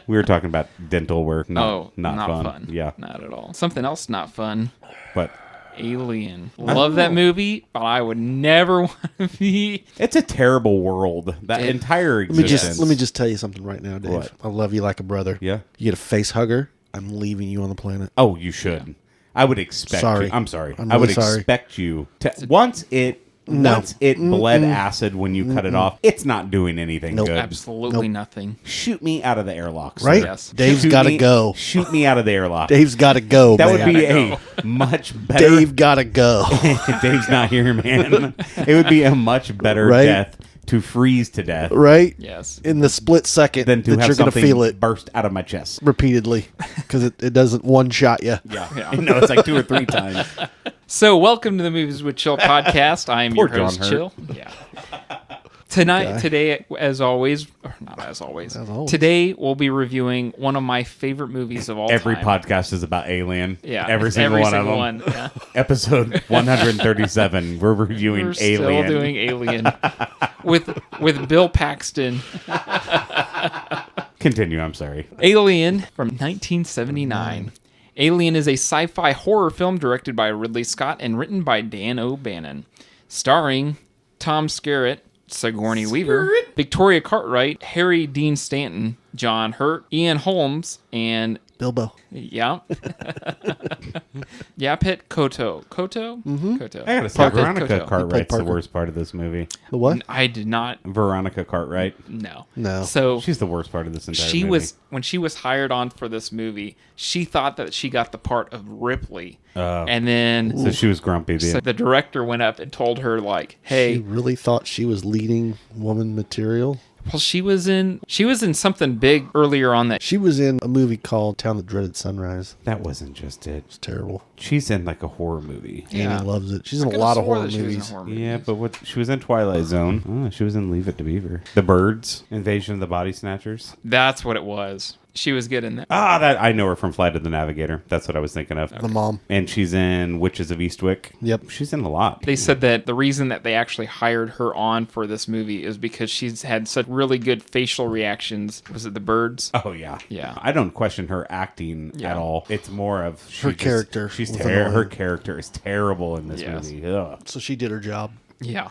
We were talking about dental work. Not not fun. Yeah. Not at all. Something else not fun. But Alien. Love that movie, but I would never want to be. it's a terrible world. That entire existence. Let me just tell you something right now, Dave. What? I love you like a brother. Yeah. You get a face hugger, I'm leaving you on the planet. Oh, you should. Yeah. I would expect you. I'm sorry. I'm I would really sorry. expect you to once it bled acid when you cut it off, it's not doing anything good. Absolutely nothing. Shoot me out of the airlock, Right? Yes. Dave's got to go. Shoot me out of the airlock. Dave's got to go, That man. would be a much better... Dave got to go. Dave's not here, man. It would be a much better death to freeze to death. Right? Yes. In the split second Than to that have you're going to something feel it burst out of my chest. repeatedly because it doesn't one-shot you. Yeah. No, it's like 2 or 3 times. So, welcome to the Movies with Chill podcast. I am your host, John Chill. Yeah. Today, as always, or not as always, today we'll be reviewing one of my favorite movies of all Every time. podcast is about Alien. Yeah. Every single one of them. Yeah. Episode 137. We're reviewing We're Alien. still doing Alien with Bill Paxton. Continue, I'm sorry. Alien from 1979. Alien is a sci-fi horror film directed by Ridley Scott and written by Dan O'Bannon, starring Tom Skerritt, Sigourney Weaver, Victoria Cartwright, Harry Dean Stanton, John Hurt, Ian Holmes, and Bilbo. Yaphet Kotto. Kotto? Kotto. I gotta say, Veronica Kotto. Cartwright's the worst part of this movie. The what? I did not. Veronica Cartwright. No. No. So She's the worst part of this entire movie. when she was hired on for this movie, she thought that she got the part of Ripley. And then So she was grumpy. so the director went up and told her, like, hey, She really thought she was leading woman material. well, she was in something big earlier on that. She was in a movie called Town That Dreaded Sunrise. That wasn't just it. It's terrible. She's in like a horror movie. Yeah. Annie loves it. She's in I a could've lot of swore horror that she was in movies. horror Yeah, movies. but what she was in Twilight Zone. Oh, she was in Leave It to Beaver. The Birds, Invasion of the Body Snatchers. That's what it was. She was good in that. That I know her from Flight of the Navigator. That's what I was thinking of. The mom. And she's in Witches of Eastwick. Yep. She's in a lot. They said that the reason that they actually hired her on for this movie is because she's had such really good facial reactions. Was it the birds? Oh yeah, Yeah. I don't question her acting Yeah. at all. It's more of Her character She's was her annoying. character is terrible in this Yes. movie. Ugh. So she did her job. Yeah.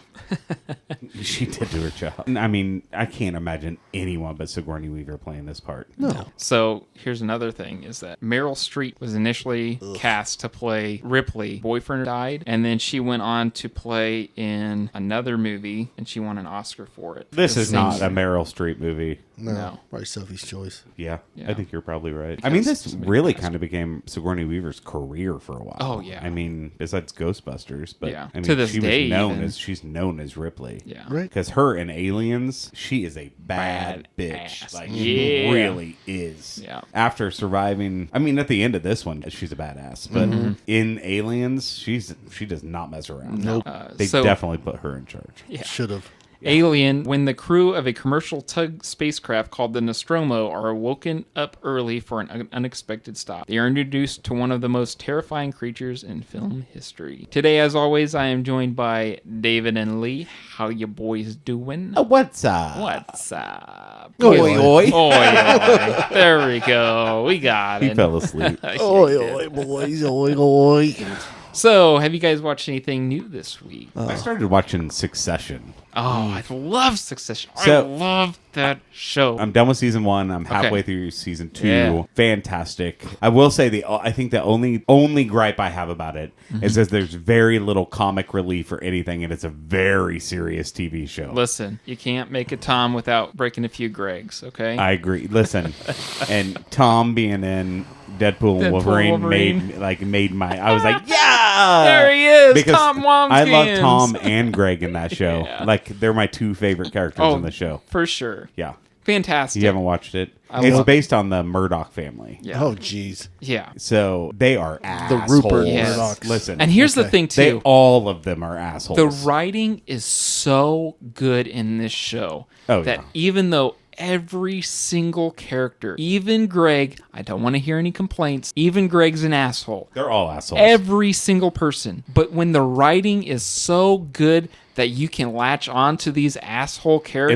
She did do her job. I mean, I can't imagine anyone but Sigourney Weaver playing this part. No. So here's another thing is that Meryl Streep was initially cast to play Ripley. Boyfriend died, and then she went on to play in another movie, and she won an Oscar for it. This The is same not a year. Meryl Streep movie. No. Probably Sophie's Choice. Yeah, Yeah. I think you're probably right. I mean, this really kind of became Sigourney Weaver's career for a while. Oh, yeah. I mean, besides Ghostbusters, but Yeah. I mean, To this she day, was known even. she's known as Ripley. Yeah. Right. Because her in Aliens, she is a bad Bad bitch. ass. Like, Yeah. she really is. Yeah. After surviving, I mean, at the end of this one, she's a badass. But in Aliens, she does not mess around. Nope. They so- definitely put her in charge. Yeah. Should have. Alien, when the crew of a commercial tug spacecraft called the Nostromo are woken up early for an unexpected stop. They are introduced to one of the most terrifying creatures in film history. Today, as always, I am joined by David and Lee. How you boys doing? What's up? What's up? Oi, oi. Oi, oi. There we go. We got He it. fell asleep. Oi, oi, boys. Oi, oi. So, have you guys watched anything new this week? I started watching Succession. Oh, I love Succession. I So- love that show. I'm done with season 1. I'm halfway Okay. through season 2. Yeah. Fantastic. I will say I think the only gripe I have about it is that there's very little comic relief or anything, and it's a very serious TV show. Listen, you can't make a Tom without breaking a few Gregs, okay? I agree. Listen, and Tom being in Deadpool and Wolverine made my. I was like, yeah, There he is, because Tom I love Wamskins. Tom and Greg in that show. Yeah. Like they're my 2 favorite characters in the show. For sure. Yeah, Fantastic. you haven't watched it. I It's love- based on the Murdoch family. Yeah. Oh, jeez. Yeah. So they are The assholes. Rupert Yes. Murdochs. Listen, And here's the Okay. thing, they too. all of them are assholes. The writing is so good in this show Oh, that yeah. even though every single character. Even Greg, I don't want to hear any complaints. Even Greg's an asshole. They're all assholes. Every single person. But when the writing is so good that you can latch on to these asshole characters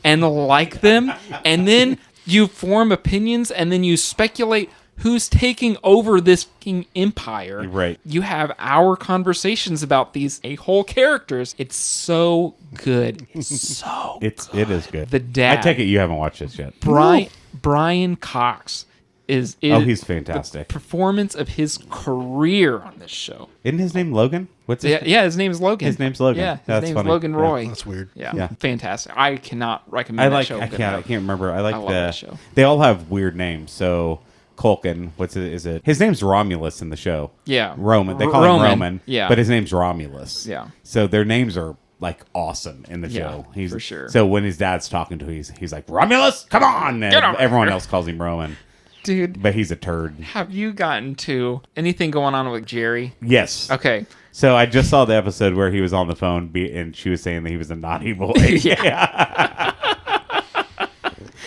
and like them, and then you form opinions, and then you speculate who's taking over this fucking empire. Right. You have our conversations about these a-hole characters. It's so good. It is good. The dad. I take it you haven't watched this yet. Brian Cox is he's fantastic. The performance of his career on this show. Isn't his name Logan? What's his name? Yeah, his name's Logan. His name's Logan. Yeah, his That's name's funny. Logan Roy. That's weird. Yeah, fantastic. I cannot recommend that show. I can't remember. I love that show. They all have weird names. So Culkin, is it? His name's Romulus in the show. Yeah. Roman. They call him Roman. Yeah. But his name's Romulus. Yeah. So their names are like awesome in the Yeah, show. He's for sure. So when his dad's talking to him, he's like, Romulus, come on! And Get over everyone here. else calls him Roman. Dude, But he's a turd. have you gotten to anything going on with Jerry? Yes. Okay. So I just saw the episode where he was on the phone and she was saying that he was a naughty boy.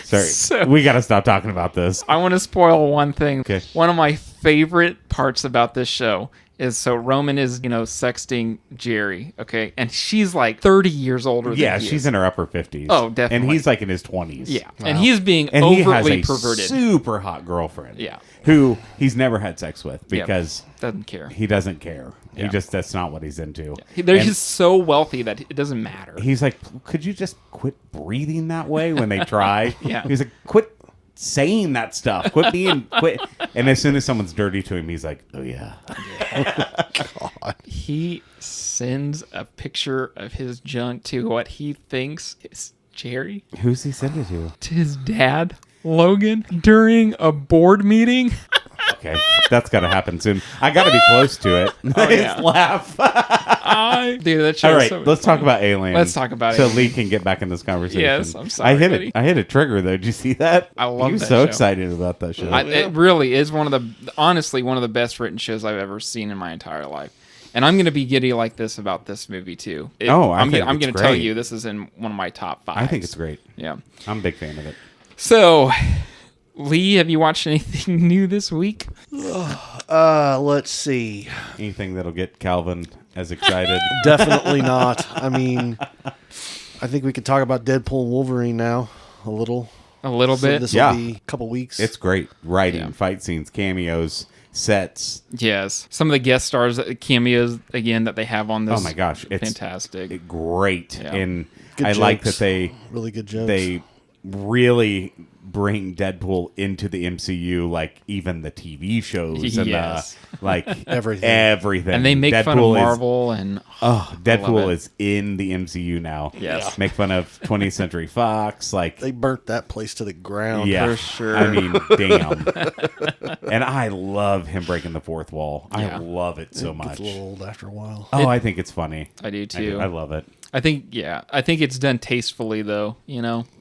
Sorry. So- we got to stop talking about this. I want to spoil one thing. Okay. One of my favorite parts about this show is Roman is, sexting Jerry, okay? And she's like 30 years older than Yeah, he she's is. in her upper 50s. Oh, definitely. And he's like in his 20s. Yeah. And he's being And overtly he has a perverted. super hot girlfriend. Yeah. Who he's never had sex with because Doesn't care. he doesn't care. Yeah. That's not what he's into. They're And just so wealthy that it doesn't matter. he's like, could you just quit breathing that way when they try? Yeah. He's like, quit saying that stuff. Quit. And as soon as someone's dirty to him, he's like, oh yeah. He sends a picture of his junk to what he thinks is Jerry, Who's he send it to? to his dad, Logan, during a board meeting. Okay, that's got to happen soon. I got to be close to it. yeah. His laugh. Dude, that show All is right, so let's talk about Alien. Let's talk about so Alien. Lee can get back in this conversation. Yes, I'm sorry, buddy. I hit a trigger though. Did you see that? I love He was that so show. excited about that show. It really is honestly one of the best written shows I've ever seen in my entire life. And I'm going to be giddy like this about this movie too. I'm think going it's to tell great. you this is in one of my top 5. I think it's great. Yeah. I'm a big fan of it. So, Lee, have you watched anything new this week? Let's see. Anything that'll get Calvin as excited. Definitely not. I mean, I think we could talk about Deadpool and Wolverine now a little. A little So bit. this Yeah. will be a couple weeks. It's great. Writing, Yeah. fight scenes, cameos, sets. Yes. Some of the guest stars, cameos, again, that they have on this. Oh my gosh, it's fantastic. Great. Yeah. And Good I like jokes. that they really good jokes. they really bring Deadpool into the MCU, like even the TV shows and Yes. like Everything. And they make fun of Marvel and Deadpool it. is in the MCU now. Yes. Make fun of 20th Century Fox. Like, They burnt that place to the ground. yeah, for sure. I mean, damn. And I love him breaking the fourth wall. Yeah. I love it so It much. gets a little old after a while. Oh, I think it's funny. I do too. I love it. I think it's done tastefully though,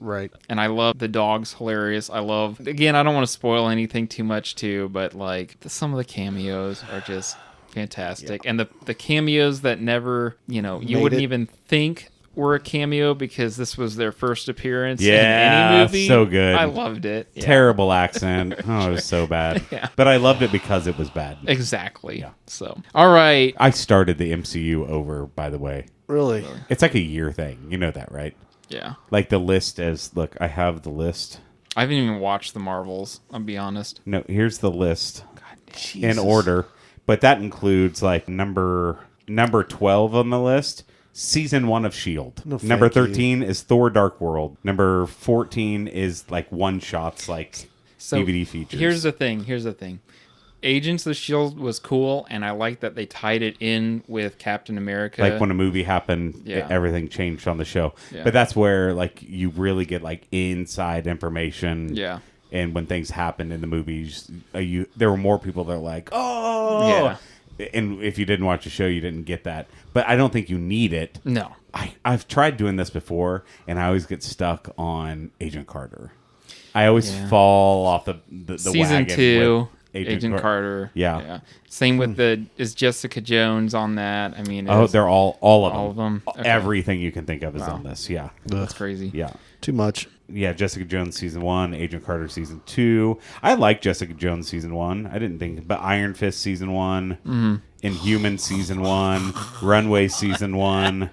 Right. And I love the dog's hilarious. I don't want to spoil anything too much too, but like some of the cameos are just fantastic. And the cameos that never, you Made wouldn't it. even think were a cameo because this was their first appearance in Yeah, any movie. so good. I loved it. Yeah. Terrible accent. Oh, it was so bad. Yeah. But I loved it because it was bad. Exactly. Yeah. So, all right. I started the MCU over, by the way. Really? It's like a year thing. You know that, right? Yeah. Like the list is, look, I have the list. I haven't even watched the Marvels, I'll be honest. No, here's the list in Jesus. order. But that includes like number 12 on the list. Season 1 of S.H.I.E.L.D. No, Number thank you. 13 is Thor Dark World. Number 14 is like one-shots, like So DVD features. Here's the thing. Agents of S.H.I.E.L.D. was cool, and I like that they tied it in with Captain America. Like when a movie happened, Yeah. everything changed on the show. Yeah. But that's where like you really get like inside information. Yeah. And when things happened in the movies, there were more people that are like, oh. Yeah. And if you didn't watch the show, you didn't get that. But I don't think you need it. No. I've tried doing this before, and I always get stuck on Agent Carter. I always fall off the Season wagon 2, with Agent Carter. Yeah. Same with is Jessica Jones on that? I mean, Oh, they're all of them. all of them? Okay. Everything you can think of is on this. Yeah. That's crazy. Yeah. Too much. Yeah, Jessica Jones season 1, Agent Carter season 2. I like Jessica Jones season 1. I didn't think, but Iron Fist season 1, Inhuman season 1, Runway season 1,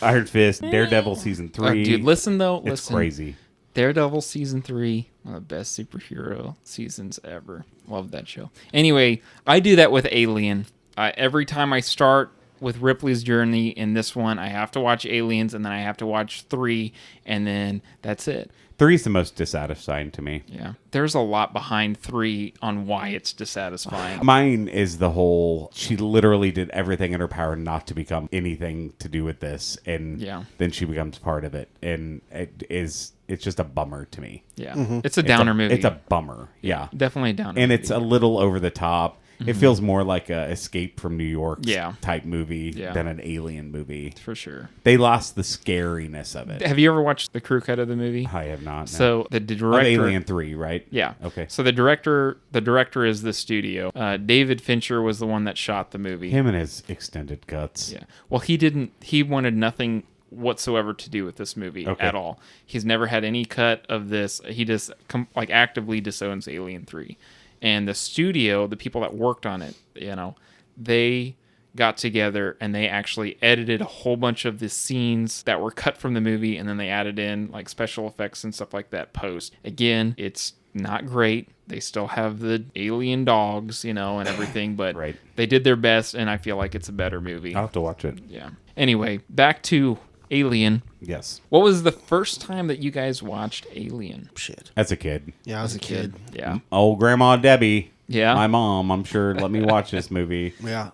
Iron Fist, Daredevil season 3. Dude, listen. It's crazy. Daredevil season 3, one of the best superhero seasons ever. Love that show. Anyway, I do that with Alien. Every time I start with Ripley's journey in this one, I have to watch Aliens, and then I have to watch 3, and then that's it. 3 is the most dissatisfying to me. Yeah. There's a lot behind 3 on why it's dissatisfying. Mine is the whole, she literally did everything in her power not to become anything to do with this, and then she becomes part of it, and it's just a bummer to me. Yeah. It's a downer movie. It's a bummer. Yeah. Definitely a downer and movie. it's a little over the top. It feels more like a Escape from New York type movie than an Alien movie. For sure. They lost the scariness of it. Have you ever watched the crew cut of the movie? I have not. No. So the director... Of Alien 3, right? Yeah. Okay. So the director is the studio. David Fincher was the one that shot the movie. Him and his extended cuts. Yeah. Well, he wanted nothing whatsoever to do with this movie at all. He's never had any cut of this. He just actively disowns Alien 3. And the studio, the people that worked on it, they got together and they actually edited a whole bunch of the scenes that were cut from the movie, and then they added in like special effects and stuff like that post. Again, it's not great. They still have the alien dogs, and everything, but they did their best, and I feel like it's a better movie. I'll have to watch it. Yeah. Anyway, back to Alien. Yes. What was the first time that you guys watched Alien? Shit. As a kid. Yeah, I was a kid. Yeah. Old Grandma Debbie. Yeah. My mom, I'm sure, let me watch this movie. Yeah,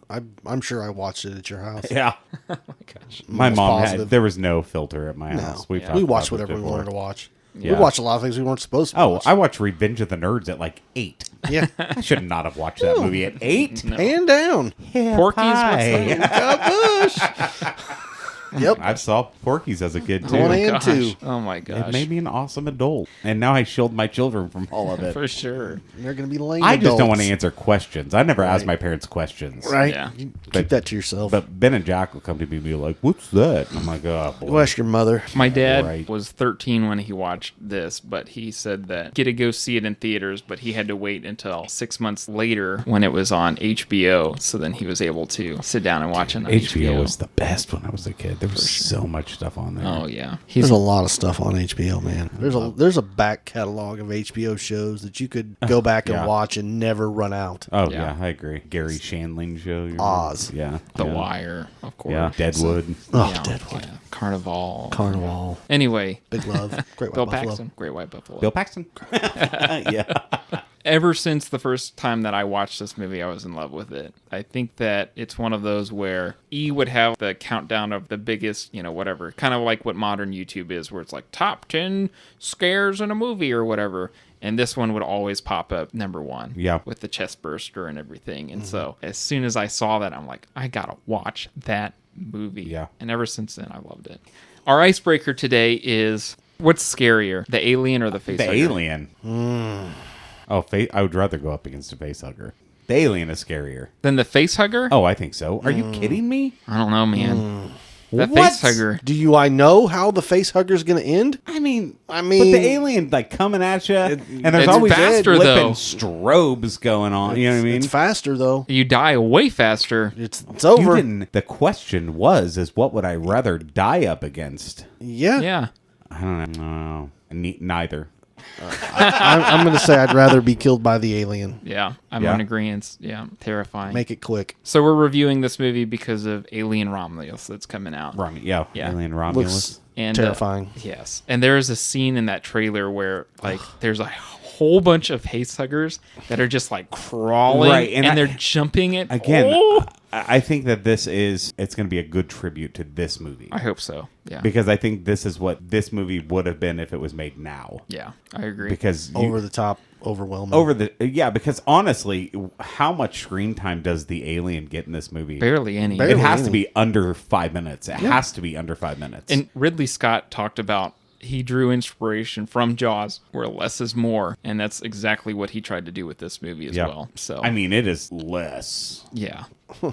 I'm sure I watched it at your house. Yeah. Oh my gosh. My mom positive. there was no filter at my No, house. we talked watched about this whatever we before. wanted to watch. Yeah. We watched a lot of things we weren't supposed to watch. I watched Revenge of the Nerds at like 8. Yeah. I should not have watched that movie at 8. Hand down. Yeah, Porky's, pie. what's that? Yep. I saw Porky's as a kid too. One and two. Oh my gosh. It made me an awesome adult. And now I shield my children from all of it. For sure. They're going to be lame I just don't adults. want to answer questions. I never ask my parents questions. Right? Yeah. You keep But- that to yourself. But Ben and Jack will come to me and be like, "What's that?" And I'm like, "Oh, boy." Go ask your mother. My dad Right. was 13 when he watched this, but he said that he had to go see it in theaters, but he had to wait until 6 months later when it was on HBO. So then he was able to sit down and watch it on HBO was the best when I was a kid. There was so much stuff on there. Oh yeah. There's a lot of stuff on HBO, man. There's a back catalog of HBO shows that you could go back and Yeah. watch and never run out. Oh Yeah. yeah, I agree. Gary Shandling show. you remember? Oz. Yeah. The yeah. Wire, of course. Yeah. Deadwood. Oh, Yeah, Deadwood. yeah. Carnival. Carnival. Anyway, Big Love. Great White Bill Buffalo. Paxton. Great White Buffalo. Bill Paxton. Yeah. Ever since the first time that I watched this movie, I was in love with it. I think that it's one of those where E would have the countdown of the biggest, whatever, kind of like what modern YouTube is, where it's like top 10 scares in a movie or whatever. And this one would always pop up number 1 Yeah. with the chest burster and everything. And so as soon as I saw that, I'm like, I got to watch that movie. Yeah. And ever since then, I loved it. Our icebreaker today is, what's scarier, the alien or the facehugger? The alien. Oh, I would rather go up against a facehugger. The alien is scarier. Then the facehugger? Oh, I think so. Are you kidding me? I don't know, man. That What? facehugger. Do I know how the face hugger's going to end? I mean, I but mean- the alien coming at you, and there's it's always faster, flipping though. strobes going on. You know what I mean? It's faster, though. You die way faster. It's You over. didn't. The question is what would I rather die up against? Yeah. Yeah. I don't know. Neither. I'm going to say I'd rather be killed by the alien. Yeah. I'm Yeah. in agreement. Yeah. Terrifying. Make it quick. So we're reviewing this movie because of Alien Romulus that's coming out. Yeah. Yeah. Alien Romulus. Looks And terrifying. Yes. And there is a scene in that trailer where there's a whole bunch of facehuggers that are just like crawling Right, and, and they're jumping it. Again, Oh! I think that it's going to be a good tribute to this movie. I hope so. Yeah. Because I think this is what this movie would have been if it was made now. Yeah. I agree. Because Over the top, overwhelming. because honestly, how much screen time does the alien get in this movie? Barely any. Barely. It has to any. be under 5 minutes. It has to be under 5 minutes. And Ridley Scott talked about he drew inspiration from Jaws, where less is more, and that's exactly what he tried to do with this movie as well. So I mean, it is less. yeah,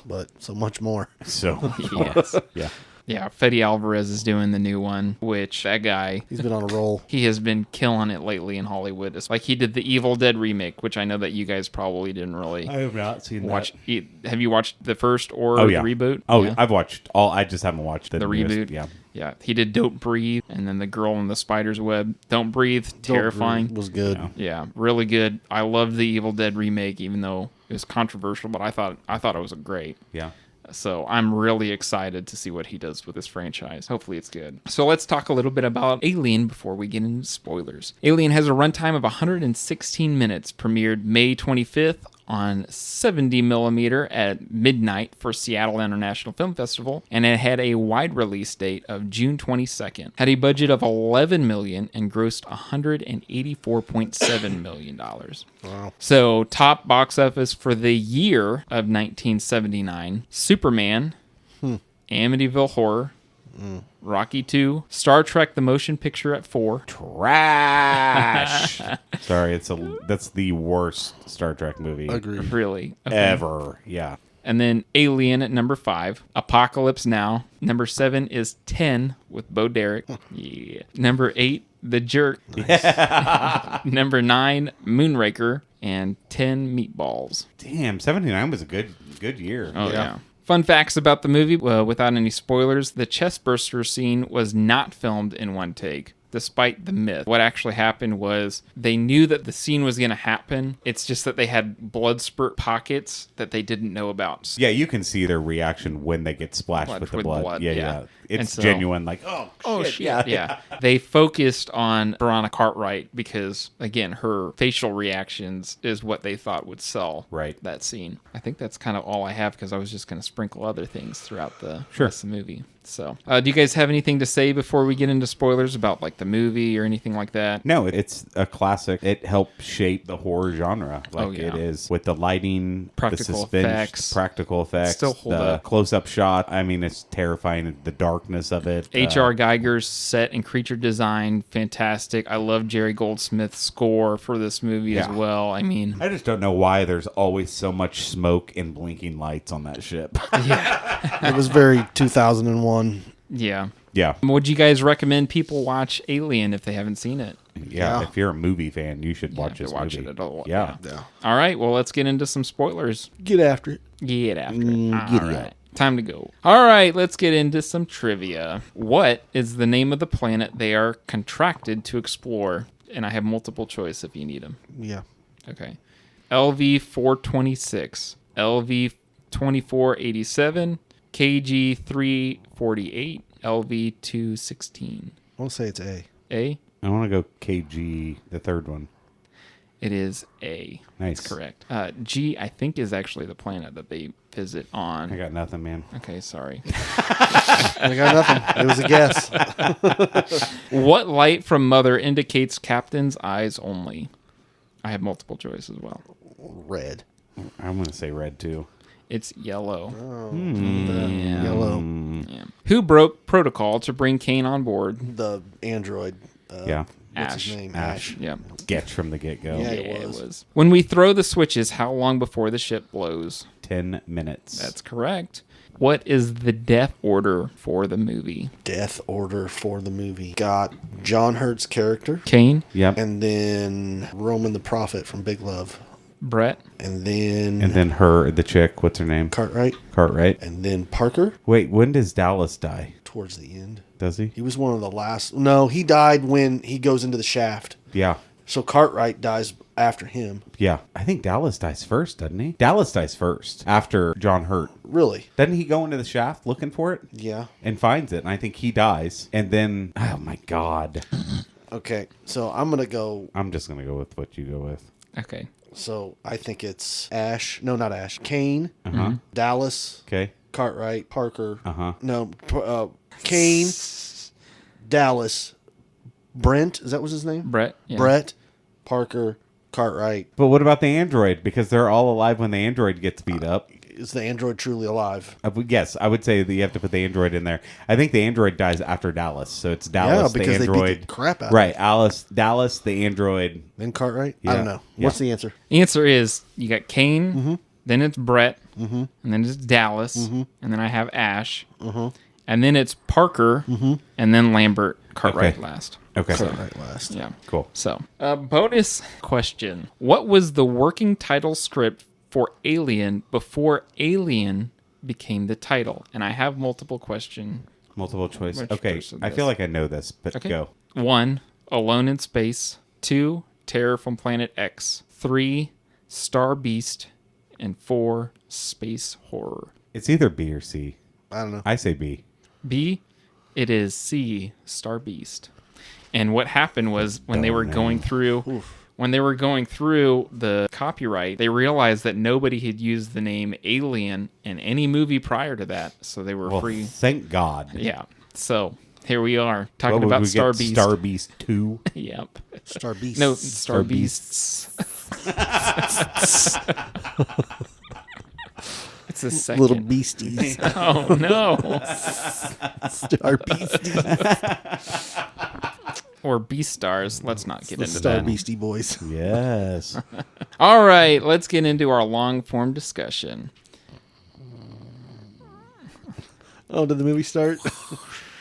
but so much more. So yes. yeah. Yeah, Fede Alvarez is doing the new one, which that guy, He's been on a roll. he has been killing it lately in Hollywood. It's like he did the Evil Dead remake, which I know that you guys probably didn't really I have not seen watch. Have you watched the first or Oh, the yeah. reboot? Oh, yeah. I've watched all. I just haven't watched The newest- reboot? Yeah. Yeah, he did Don't Breathe, and then The Girl in the Spider's Web. Don't Breathe, terrifying. Was good. Yeah. Yeah, really good. I loved the Evil Dead remake, even though it was controversial, but I thought it was great. Yeah. So I'm really excited to see what he does with this franchise. Hopefully it's good. So let's talk a little bit about Alien before we get into spoilers. Alien has a runtime of 116 minutes, premiered May 25th on 70 millimeter at midnight for Seattle International Film Festival, and it had a wide release date of June 22nd. Had a budget of $11 million and grossed $184.7 million. Wow. So, top box office for the year of 1979: Superman, Amityville Horror, Rocky 2, Star Trek: The Motion Picture at 4. Trash. Sorry, that's the worst Star Trek movie Agreed. Really? Okay. ever. Yeah. And then Alien at number 5. Apocalypse Now. Number 7 is 10 with Bo Derek. Yeah. Number 8, The Jerk. Number 9, Moonraker. And 10, Meatballs. Damn, 79 was a good year. Oh, yeah. Fun facts about the movie, without any spoilers: the chestburster scene was not filmed in one take, despite the myth. What actually happened was they knew that the scene was going to happen. It's just that they had blood spurt pockets that they didn't know about. Yeah, you can see their reaction when they get splashed with the blood. Yeah. And It's so- genuine, like, oh shit. Yeah. They focused on Veronica Cartwright because, again, her facial reactions is what they thought would sell Right. that scene. I think that's kind of all I have because I was just going to sprinkle other things throughout the rest of the movie. So, do you guys have anything to say before we get into spoilers about like the movie or anything like that? No, it's a classic. It helped shape the horror genre. Like Oh, yeah. it is with the lighting, Practical the suspense, effects. practical effects, Still hold the up. close-up shot. I mean, it's terrifying. The darkness of it. H.R. Geiger's set and creature design, fantastic. I love Jerry Goldsmith's score for this movie as Yeah. well. I mean, I just don't know why there's always so much smoke and blinking lights on that ship. It was very 2001. yeah. Yeah. Would you guys recommend people watch Alien if they haven't seen it? Yeah. Yeah. If you're a movie fan, you should watch to this watch movie. it at all. Yeah. Yeah. All right, well, let's get into some spoilers. Get after it. Get after it. Giddy All up. right, time to go. All right, let's get into some trivia. What is the name of the planet they are contracted to explore? And I have multiple choice if you need them. Yeah. Okay. LV 426, LV 2487, KG 348, LV 216. I want to say it's A. A? I want to go KG, the third one. It is A. Nice. That's correct. G, I think, is actually the planet that they visit on. I got nothing, man. Okay, sorry. I got nothing. It was a guess. What light from Mother indicates Captain's eyes only? I have multiple choice as well. Red. I'm going to say red, too. It's yellow. The yellow. Yeah. Who broke protocol to bring Kane on board? The android. Yeah. What's Ash. his name? Ash. Yeah. Sketch from the get-go. Yeah. It was. was. When we throw the switches, how long before the ship blows? 10 minutes. That's correct. What is the death order for the movie? Death order for the movie. Got John Hurt's character. Kane? Yep. And then Roman the Prophet from Big Love. Brett? And then, And then the chick, what's her name? Cartwright. Cartwright. And then Parker Wait, when does Dallas die? towards the end. Does he? He was one of the last. No, he died when he goes into the shaft. Yeah. So Cartwright dies after him. Yeah. I think Dallas dies first, doesn't he? Dallas dies first after John Hurt. Really? Doesn't he go into the shaft looking for it? Yeah. And finds it, and I think he dies. And then, oh my God. Okay. So I'm going to go. I'm just going to go with what you go with. Okay. So I think it's Ash. No, not Ash. Kane. Uh-huh. Dallas. Okay. Cartwright. Parker. Uh-huh. No. Kane. Dallas. Brent. Is that was his name? Brett? Yeah. Brett. Parker. Cartwright. But what about the android? Because they're all alive when the android gets beat up. Is the android truly alive? Yes, I would say that you have to put the android in there. I think the android dies after Dallas, so it's Dallas, Yeah, because the they beat android. the crap out of Right, Dallas, the android. Then Cartwright? I Yeah. don't know. Yeah. What's the answer? The answer is you got Kane, Mm-hmm. then it's Brett, and then it's Dallas, and then I have Ash. and then it's Parker, and then Lambert Cartwright Okay. last. Okay. Right last. Yeah. Cool. So, bonus question. What was the working title script for Alien before Alien became the title? And I have multiple questions. Multiple choice. Which Okay. person I does? feel like I know this, but Okay. go. 1, Alone in Space. 2, Terror from Planet X. 3, Star Beast. And 4, Space Horror. It's either B or C. I don't know. I say B. B, it is C, Star Beast. And what happened was when they were going through the copyright, they realized that nobody had used the name Alien in any movie prior to that, so they were Well, free. thank God. Yeah. So here we are talking What would about we Star get? Beast. Star Beast 2. Yep. Star Beast. No, Star Beasts. It's a second. Little beasties. Oh no. Star Beasties. Or Beast Stars. Let's not get The into Star that. Beastie Boys. Yes. All right, let's get into our long form discussion. Oh, did the movie start?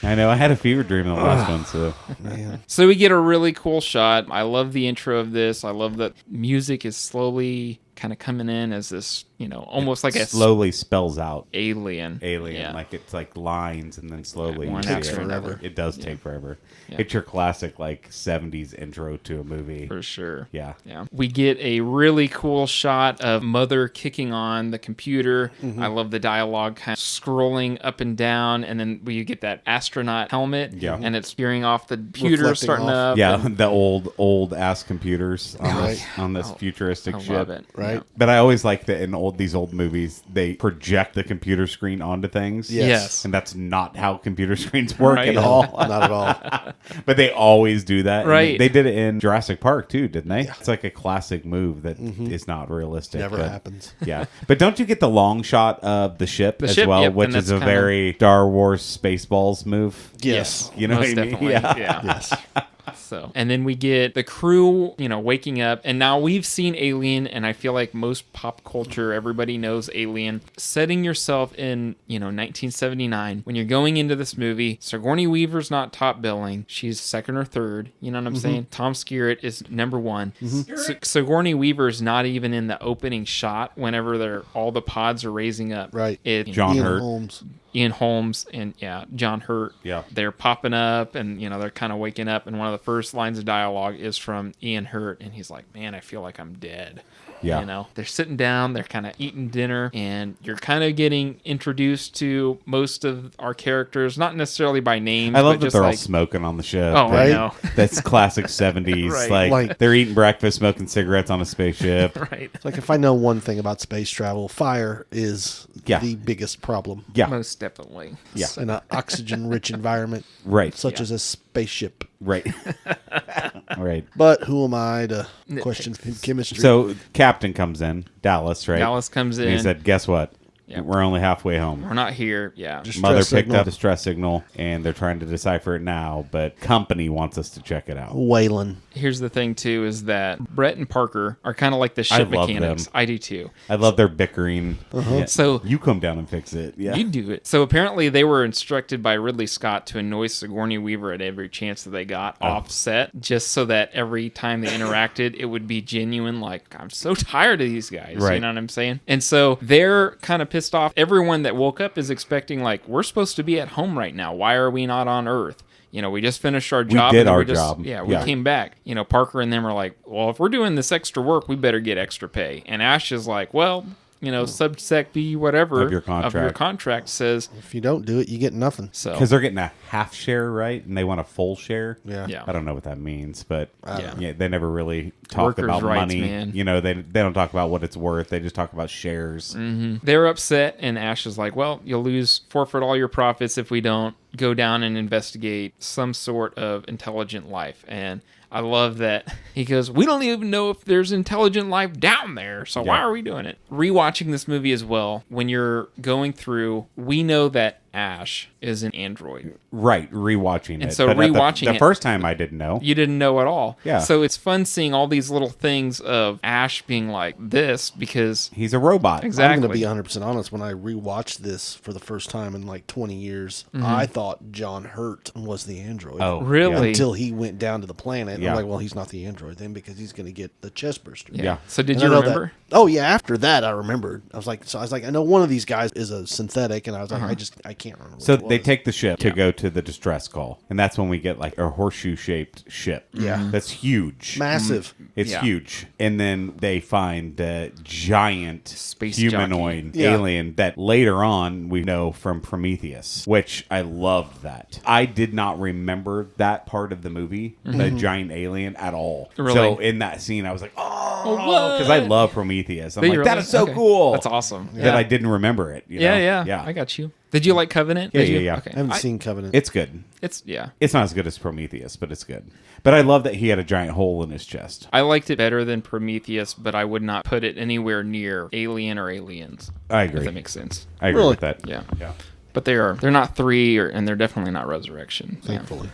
I know. I had a fever dream in the last one, so. Man. So we get a really cool shot. I love the intro of this. I love that music is slowly kind of coming in as this, almost like a slowly spells out alien. alien. Like it's like lines and then slowly. One you see takes it. forever. It does take forever. Yeah. It's your classic like 70s intro to a movie. For sure. Yeah. Yeah. We get a really cool shot of Mother kicking on the computer. I love the dialogue kind of scrolling up and down, and then we get that astronaut helmet. Yeah. And it's veering off the computer, Reflecting starting off. up. Yeah, and the old ass computers on Right. this on this futuristic I ship. love it. Right. Yeah. But I always like that in these old movies they project the computer screen onto things. Yes. And that's not how computer screens work Right. at No, all. not at all. But they always do that. And Right. They did it in Jurassic Park too, didn't they? It's like a classic move that is not realistic. Never but- happens. Yeah. But don't you get the long shot of the ship The as ship, well, yep, which and is a that's kinda- very Star Wars Spaceballs move? Yes. You know Most what I mean? definitely. Yeah. Yes. So, and then we get the crew, waking up. And now we've seen Alien, and I feel like most pop culture, everybody knows Alien. Setting yourself in, 1979, when you're going into this movie, Sigourney Weaver's not top billing. She's second or third. You know what I'm saying? Tom Skerritt is number one. Sigourney Weaver's not even in the opening shot whenever all the pods are raising up. Right. John Ian Hurt. Holmes. Ian Holmes and John Hurt. Yeah. They're popping up and they're kind of waking up, and one of the first lines of dialogue is from Ian Hurt, and he's like, "Man, I feel like I'm dead." Yeah. They're sitting down, they're kind of eating dinner, and you're kind of getting introduced to most of our characters, not necessarily by name. I love but that just they're all like, smoking on the ship. oh, I Right? know. That's classic 70s. Right. Like- they're eating breakfast, smoking cigarettes on a spaceship. Right. It's like if I know one thing about space travel, fire is Yeah. the biggest problem. Yeah. Most definitely. Yeah. In an oxygen-rich environment, Right. such as a spaceship. Right. Right. But who am I to question chemistry? So Captain comes in, Dallas, right? Dallas comes And he in. said, "Guess what? Yep. We're only halfway home." We're not here. Yeah. Distress Mother picked signal. up distress signal, and they're trying to decipher it now, but company wants us to check it out. Waylon. Here's the thing, too, is that Brett and Parker are kind of like the I ship love mechanics. them. I do, too. I love their bickering. Yeah. So- you come down and fix it. Yeah. You do it. So apparently they were instructed by Ridley Scott to annoy Sigourney Weaver at every chance that they got off set, just so that every time they interacted, it would be genuine, like, I'm so tired of these guys. Right. You know what I'm saying? And so they're kind of pissed off. Everyone that woke up is expecting, like, we're supposed to be at home right now. Why are we not on Earth? We just finished our job. did and then our we just- job. Yeah, we Yeah. came back. Parker and them are like, well, if we're doing this extra work, we better get extra pay. And Ash is like, well, subsec B whatever Of your contract. says If you don't do it, you get nothing. so. Because they're getting a half share, right? And they want a full share. Yeah. Yeah. I don't know what that means, but Yeah. they never really talk Workers' about rights, money. man. They don't talk about what it's worth. They just talk about shares. They're upset, and Ash is like, well, you'll forfeit all your profits if we don't go down and investigate some sort of intelligent life. And I love that he goes, we don't even know if there's intelligent life down there, so why Yeah. are we doing it? Rewatching this movie as well, when you're going through, we know that Ash is an android. Right, rewatching And it. so But at rewatching the it- first time I didn't know. You didn't know at all. Yeah. So it's fun seeing all these little things of Ash being like this because He's a robot. exactly. I'm going to be 100% honest. When I rewatched this for the first time in like 20 years, I thought John Hurt was the android. Oh, Really? Until he went down to the planet. Yeah. I'm like, well, he's not the android then because he's going to get the chest burster. Yeah. So did And you I know that- remember? oh yeah, after that I remembered. I was like, I know one of these guys is a synthetic, and I was like, I can't remember. So what it they was. take the ship to go to the distress call, and that's when we get like a horseshoe-shaped ship. Yeah. That's huge. massive. It's Yeah. huge. And then they find the giant Space humanoid jockey. Yeah. alien that later on we know from Prometheus, which I loved that. I did not remember that part of the movie, the giant alien, at all. Really? So in that scene, I was like, oh, what? because I love Prometheus. I'm Did like, you that really? is so Okay. cool. That's awesome. That Yeah. I didn't remember it. You Yeah, know? yeah, Yeah. I got you. Did you like Covenant? Yeah, Did you? yeah, yeah. Okay. I haven't seen Covenant. It's good. It's yeah. It's not as good as Prometheus, but it's good. But I love that he had a giant hole in his chest. I liked it better than Prometheus, but I would not put it anywhere near Alien or Aliens. I If agree. that makes sense. I agree Really? with that. Yeah. Yeah. But they're not 3 and they're definitely not Resurrection. Yeah. thankfully.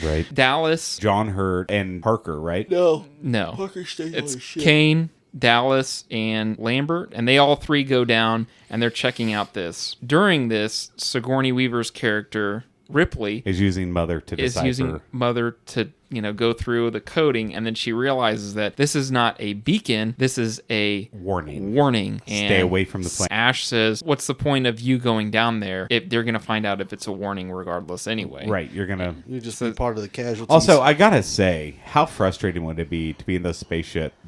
Right. Dallas, John Hurt and Parker, right? No, no. Parker stayed It's on his ship. Kane, Dallas, and Lambert, and they all 3 go down and they're checking out this. During this, Sigourney Weaver's character, Ripley, Is using Mother to is decipher. using Mother to go through the coding, and then she realizes that this is not a beacon, this is a Warning. and Stay away from the planet. Ash says, what's the point of you going down there if they're going to find out if it's a warning regardless anyway? Right. You're going to. You just be part of the casualties. Also, I gotta say, how frustrating would it be to be in those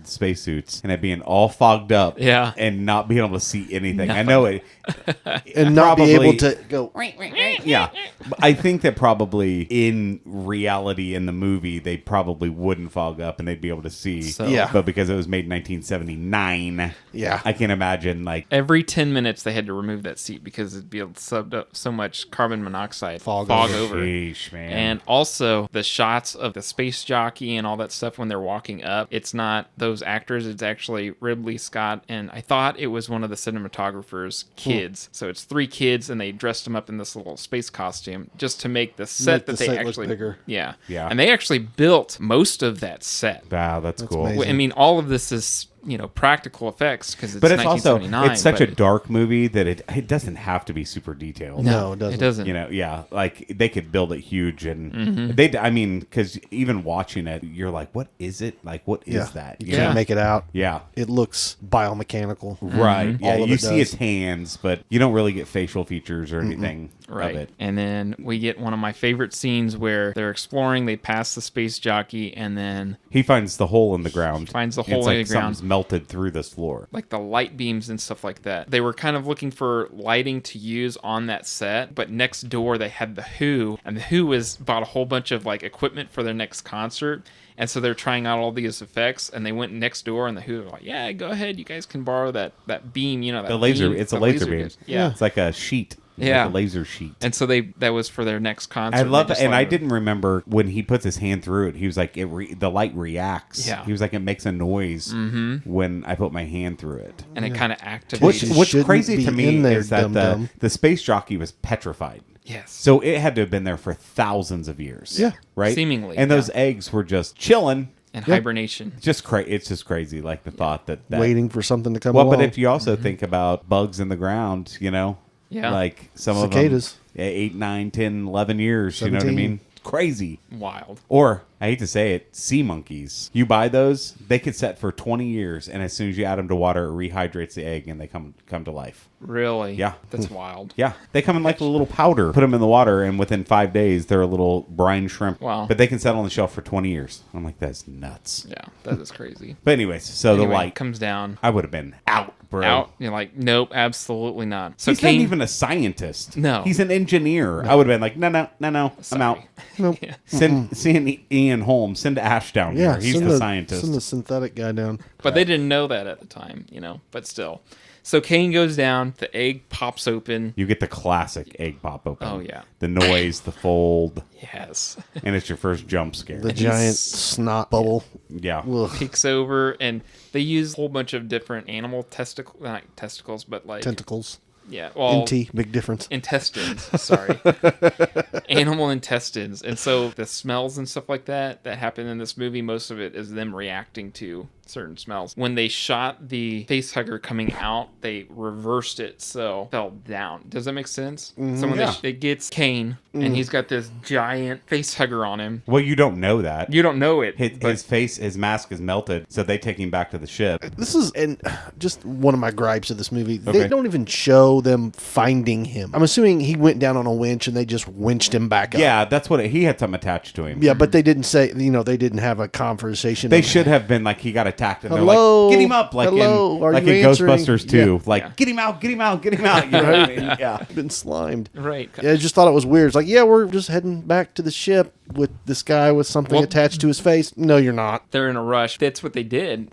spacesuits and it being all fogged up, Yeah. and not being able to see anything? I know it, and not be probably- able to go. yeah. But I think that probably in reality, in the movie, they probably wouldn't fog up and they'd be able to see. So- Yeah. But because it was made in 1979, Yeah. I can imagine like Every 10 minutes they had to remove that seat because it'd be subbed up so much carbon monoxide Fog over. Sheesh, man. And also the shots of the space jockey and all that stuff when they're walking up, it's not those actors, it's actually Ridley Scott, and I thought it was one of the cinematographer's kids. So it's 3 kids and they dressed them up in this little space costume just to make the set Make that the they set look actually bigger. Yeah. Yeah. And they actually built most of that set. Wow, that's cool. amazing. I mean, all of this is, practical effects because it's But it's also 1979. it's such a but dark movie that it doesn't have to be super detailed. No, it doesn't. It doesn't. You know, yeah, like they could build it huge, and Mm-hmm. I mean, because even watching it, you're like, what is it? Like, what is Yeah. that? You You can't know? make it out. Yeah. It looks biomechanical. Right. Yeah. All of You it see does. his hands, but you don't really get facial features or anything Right. of it. And then we get one of my favorite scenes where they're exploring, they pass the space jockey, and then He finds the hole in the ground. Finds the and hole it's in like the ground. something's melted through this floor. like the light beams and stuff like that. They were kind of looking for lighting to use on that set, but next door they had the Who, and the Who bought a whole bunch of like equipment for their next concert. And so they're trying out all these effects, and they went next door, and the Who were like, "Yeah, go ahead, you guys can borrow that beam, that The laser. beam, It's a the laser beam. Yeah. It's like a sheet. Yeah. Like a laser sheet. And so that was for their next concert. I love They it, just and let I them- didn't remember when he puts his hand through it. He was like, the light reacts. Yeah. He was like, it makes a noise when I put my hand through it. and it kind of activates. What's shouldn't crazy be to me in there, is that dum-dum. the space jockey was petrified. Yes. So it had to have been there for thousands of years. Yeah. Right? Seemingly, And those eggs were just chilling. and hibernation. It's just crazy, like the thought that Waiting for something to come Well, along. but if you also think about bugs in the ground, Yeah. like some Cicadas. of them, 8, 9, 10, 11 years, you know what I 17. mean? Crazy. Wild. Or, I hate to say it, sea monkeys. You buy those, they could set for 20 years, and as soon as you add them to water, it rehydrates the egg, and they come to life. Really? Yeah. That's wild. Yeah, they come in like a little powder. Put them in the water, and within 5 days, they're a little brine shrimp. Wow. But they can set on the shelf for 20 years. I'm like, that's nuts. Yeah, that is crazy. But anyways, so Anyway, the light, comes down. I would have been out, bro. Out. You're like, nope, absolutely not. So He's Kane, not even a scientist. No. He's an engineer. I would have been like, no, I'm Sorry. out. Nope. Yeah. Send Ian Holm. Send Ash down Yeah, here. He's send the scientist. Send the synthetic guy down. But they didn't know that at the time, but still. So Kane goes down, the egg pops open. You get the classic egg pop open. Oh, yeah. The noise, the fold, Yes. and it's your first jump scare. The giant snot bubble. Yeah. Ugh. Peeks over, and they use a whole bunch of different animal not testicles, but like Tentacles. Yeah, well, NT, big difference. intestines. Sorry, animal intestines, and so the smells and stuff like that happen in this movie. Most of it is them reacting to certain smells. When they shot the facehugger coming out, they reversed it so it fell down. Does that make sense? So when it gets Kane and he's got this giant facehugger on him. Well, you don't know that. You don't know it. His mask is melted, so they take him back to the ship. This is just one of my gripes of this movie. Okay. They don't even show them finding him. I'm assuming he went down on a winch and they just winched him back up. Yeah, that's what he had something attached to him. Yeah, but they didn't say, they didn't have a conversation. They should have been like, he got attacked, and Hello? they're like, get him up, like Hello? Are in you answering? Ghostbusters 2. Yeah. Get him out, get him out, get him out. You know what I mean? Yeah. Been slimed. Right. Yeah, I just thought it was weird. It's like, yeah, we're just heading back to the ship with this guy with something attached to his face. No, you're not. They're in a rush. That's what they did.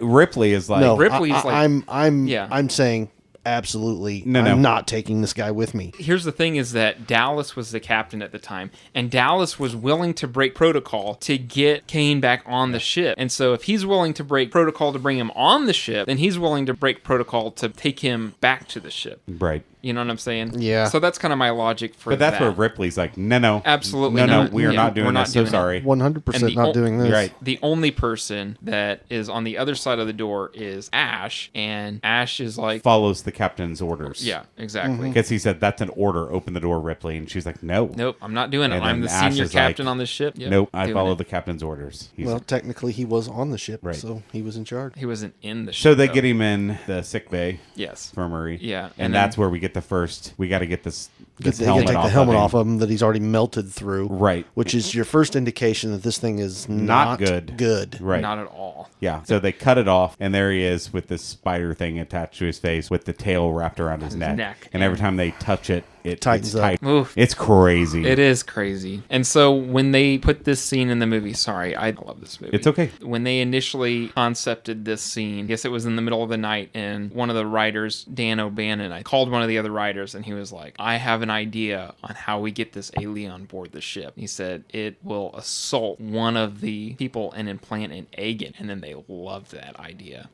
Ripley is like, No, Ripley's I'm saying absolutely. No. I'm not taking this guy with me. Here's the thing is that Dallas was the captain at the time, and Dallas was willing to break protocol to get Kane back on the ship. And so if he's willing to break protocol to bring him on the ship, then he's willing to break protocol to take him back to the ship. right. You know what I'm saying? Yeah. So that's kind of my logic for But that's that. where Ripley's like, no. Absolutely No, not. we are Yeah, not doing we're not this. doing So it. sorry. 100% not doing this. Right. The only person that is on the other side of the door is Ash, and Ash is like, Follows the captain's orders. yeah, exactly. Because he said, that's an order. Open the door, Ripley. And she's like, no. Nope, I'm not doing it. And I'm then the Ash senior is captain like, on this ship. Yep, Nope, I doing follow it. the captain's orders. Well, technically, he was on the ship, Right. so he was in charge. He wasn't in the ship. So they though. get him in the sick bay. Yes. Infirmary. Yeah, And, and that's then- where we get the first, we got to get this They gotta helmet take off the helmet of him. off of him that he's already melted through. Right. Which is your first indication that this thing is Not not good. good. Right. Not at all. Yeah. So they cut it off, and there he is with this spider thing attached to his face with the tail wrapped around his neck. And every time they touch it, it Tightens it's up. tight. Oof. It's crazy. It is crazy. And so when they put this scene in the movie, sorry, I love this movie. It's okay. When they initially concepted this scene, I guess it was in the middle of the night, and one of the writers, Dan O'Bannon, I called one of the other writers, and he was like, I have an idea on how we get this alien on board the ship. He said, it will assault one of the people and implant an egg in. And then they loved that idea.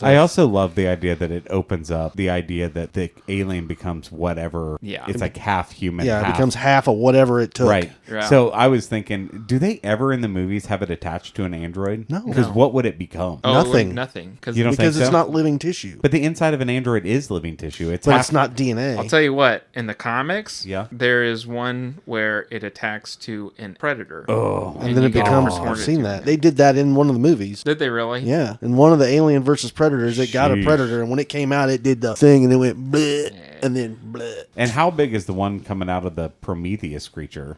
I also love the idea that it opens up the idea that the alien becomes whatever. Yeah. It's like half human. Yeah, it half. becomes half of whatever it took. Right. Yeah. So I was thinking, do they ever in the movies have it attached to an android? No. Because No. what would it become? Oh, Nothing. Nothing. You don't Because think it's so? not living tissue. But the inside of an android is living tissue. It's But half, it's not DNA. I'll tell you what, in the comics, Yeah. there is one where it attacks to a predator. Oh. and then you it get becomes. transported I've seen to that. it. They did that in one of the movies. Did they really? Yeah. In one of the Alien versus Predators, it got a Sheesh. predator, and when it came out, it did the thing, and it went bleh, and then bleh. And how big is the one coming out of the Prometheus creature?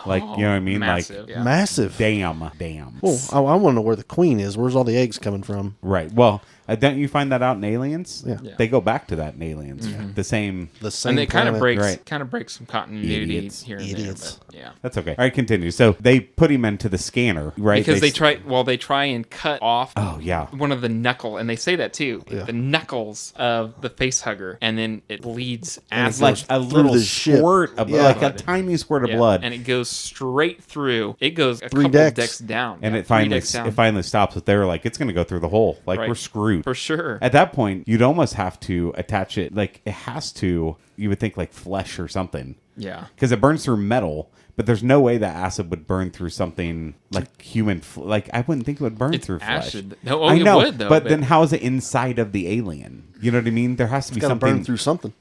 Like, you know what I mean? Massive. Like, yeah. Massive. damn. Well, I want to know where the queen is. Where's all the eggs coming from? Right. Well, don't you find that out in Aliens? Yeah. Yeah. They go back to that in Aliens. The same. The same. And it kind of planet. breaks some continuity Idiots. here and Idiots. there. But yeah. That's okay. All right, continue. So they put him into the scanner, right? Because they try and cut off Oh, yeah. one of the knuckle, and they say that too, Yeah. the knuckles of the face hugger, and then it bleeds And it acid. Like a little the ship. squirt of Yeah. like a tiny squirt of Yeah, blood. and it goes straight through. It goes a 3 couple decks. decks down, And Yeah, it 3 finally decks down. it finally stops. But they were like, it's going to go through the hole. Like Right. we're screwed. for sure. At that point, you'd almost have to attach it. Like it has to. You would think like flesh or something. Yeah. Because it burns through metal. But there's no way that acid would burn through something like human. Like I wouldn't think it would burn It's through flesh. acid. No, I it know, would, though, But but- then how is it inside of the alien? You know what I mean? There has to be Got to something burn through something.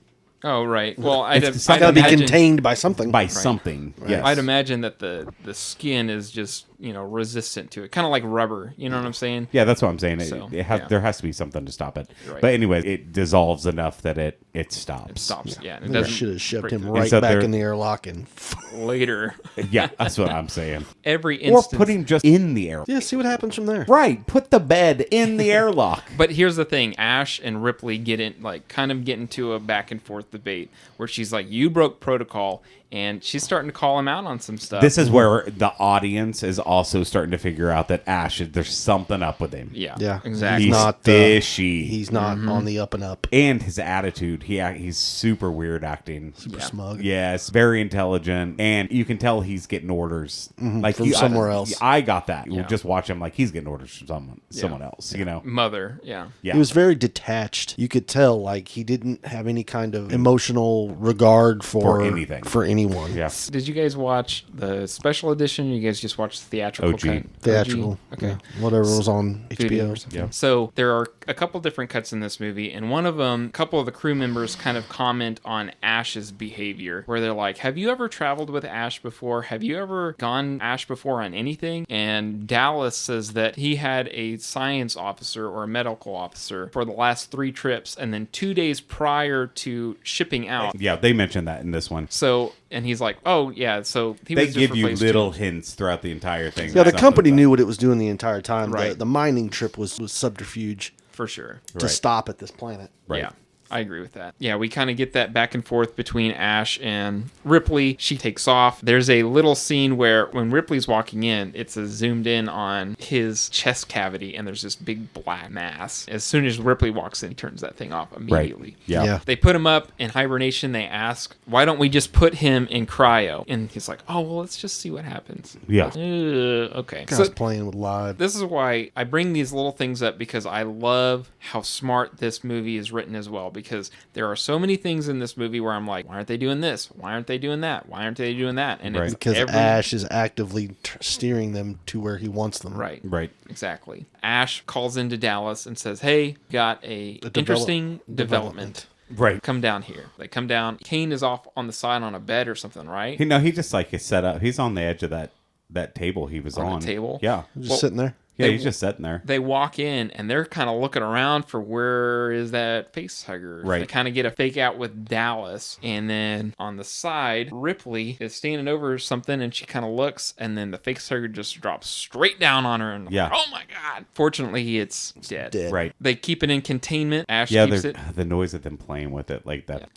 Oh, right. Well, It's I'd Got to be imagine, contained by something. by something. Yes. I'd imagine that the skin is just resistant to it, kind of like rubber. You know what I'm saying? Yeah, that's what I'm saying. So, There has to be something to stop it. Right. But anyway, it dissolves enough that it stops. It stops. Yeah. And it They doesn't should have shoved break him through. right so back they're- in the airlock and. later. Yeah, that's what I'm saying. Every Or instance. put him just in the air. Yeah, see what happens from there. Right. Put the bed in the airlock. But here's the thing: Ash and Ripley get into a back and forth debate where she's like, "You broke protocol, and she's starting to call him out on some stuff. This is where the audience is also starting to figure out that Ash, there's something up with him. Yeah, exactly. He's not fishy. He's not on the up and up. And his attitude, he's super weird acting. Super smug. Yes, very intelligent, and you can tell he's getting orders like From somewhere else. I got that. Yeah. We'll just watch him like he's getting orders from someone else. You know, Mother, yeah. He was very detached. You could tell, like, he didn't have any kind of emotional regard for anything. for anyone. Yeah. Did you guys watch the special edition? You guys just watched the theatrical OG. cut? Theatrical. OG? Okay. Yeah. Whatever was on Video or HBO. something. Yeah. So there are a couple different cuts in this movie, and one of them, a couple of the crew members kind of comment on Ash's behavior, where they're like, have you ever traveled with Ash before? Have you ever gone Ash before on anything? And Dallas says that he had a science officer or a medical officer for the last 3 trips, and then 2 days prior to shipping out. Yeah, they mentioned that in this one. So, and he's like, oh, yeah, so he They was just give you replaced little too. hints throughout the entire thing. Yeah, the Something company about- knew what it was doing the entire time. Right. The mining trip was subterfuge For sure. to Right. stop at this planet. Right. Yeah, I agree with that. Yeah, we kind of get that back and forth between Ash and Ripley. She takes off. There's a little scene where when Ripley's walking in, it's a zoomed in on his chest cavity, and there's this big black mass. As soon as Ripley walks in, he turns that thing off immediately. Yeah. Yeah. They put him up in hibernation. They ask, why don't we just put him in cryo? And he's like, oh, well, let's just see what happens. Yeah. Okay. Guy's playing with live. This is why I bring these little things up, because I love how smart this movie is written as well, because there are so many things in this movie where I'm like, why aren't they doing this? Why aren't they doing that? Why aren't they doing that? And Right. it's Because every... Ash is actively steering them to where he wants them. Right. Right. Exactly. Ash calls into Dallas and says, hey, got a interesting development. Right. Come down here. They come down. Kane is off on the side on a bed or something, right? He just like is set up. He's on the edge of that table he was on. On the table? Yeah. Just sitting there. Yeah, They- he's just sitting there. They walk in and they're kind of looking around for where is that face hugger. Right. They kind of get a fake out with Dallas. And then on the side, Ripley is standing over something and she kind of looks, and then the face hugger just drops straight down on her. And Yeah. oh my God. Fortunately, it's dead. Dead. Right. They keep it in containment. Ash Yeah, keeps it. the noise of them playing with it, like that,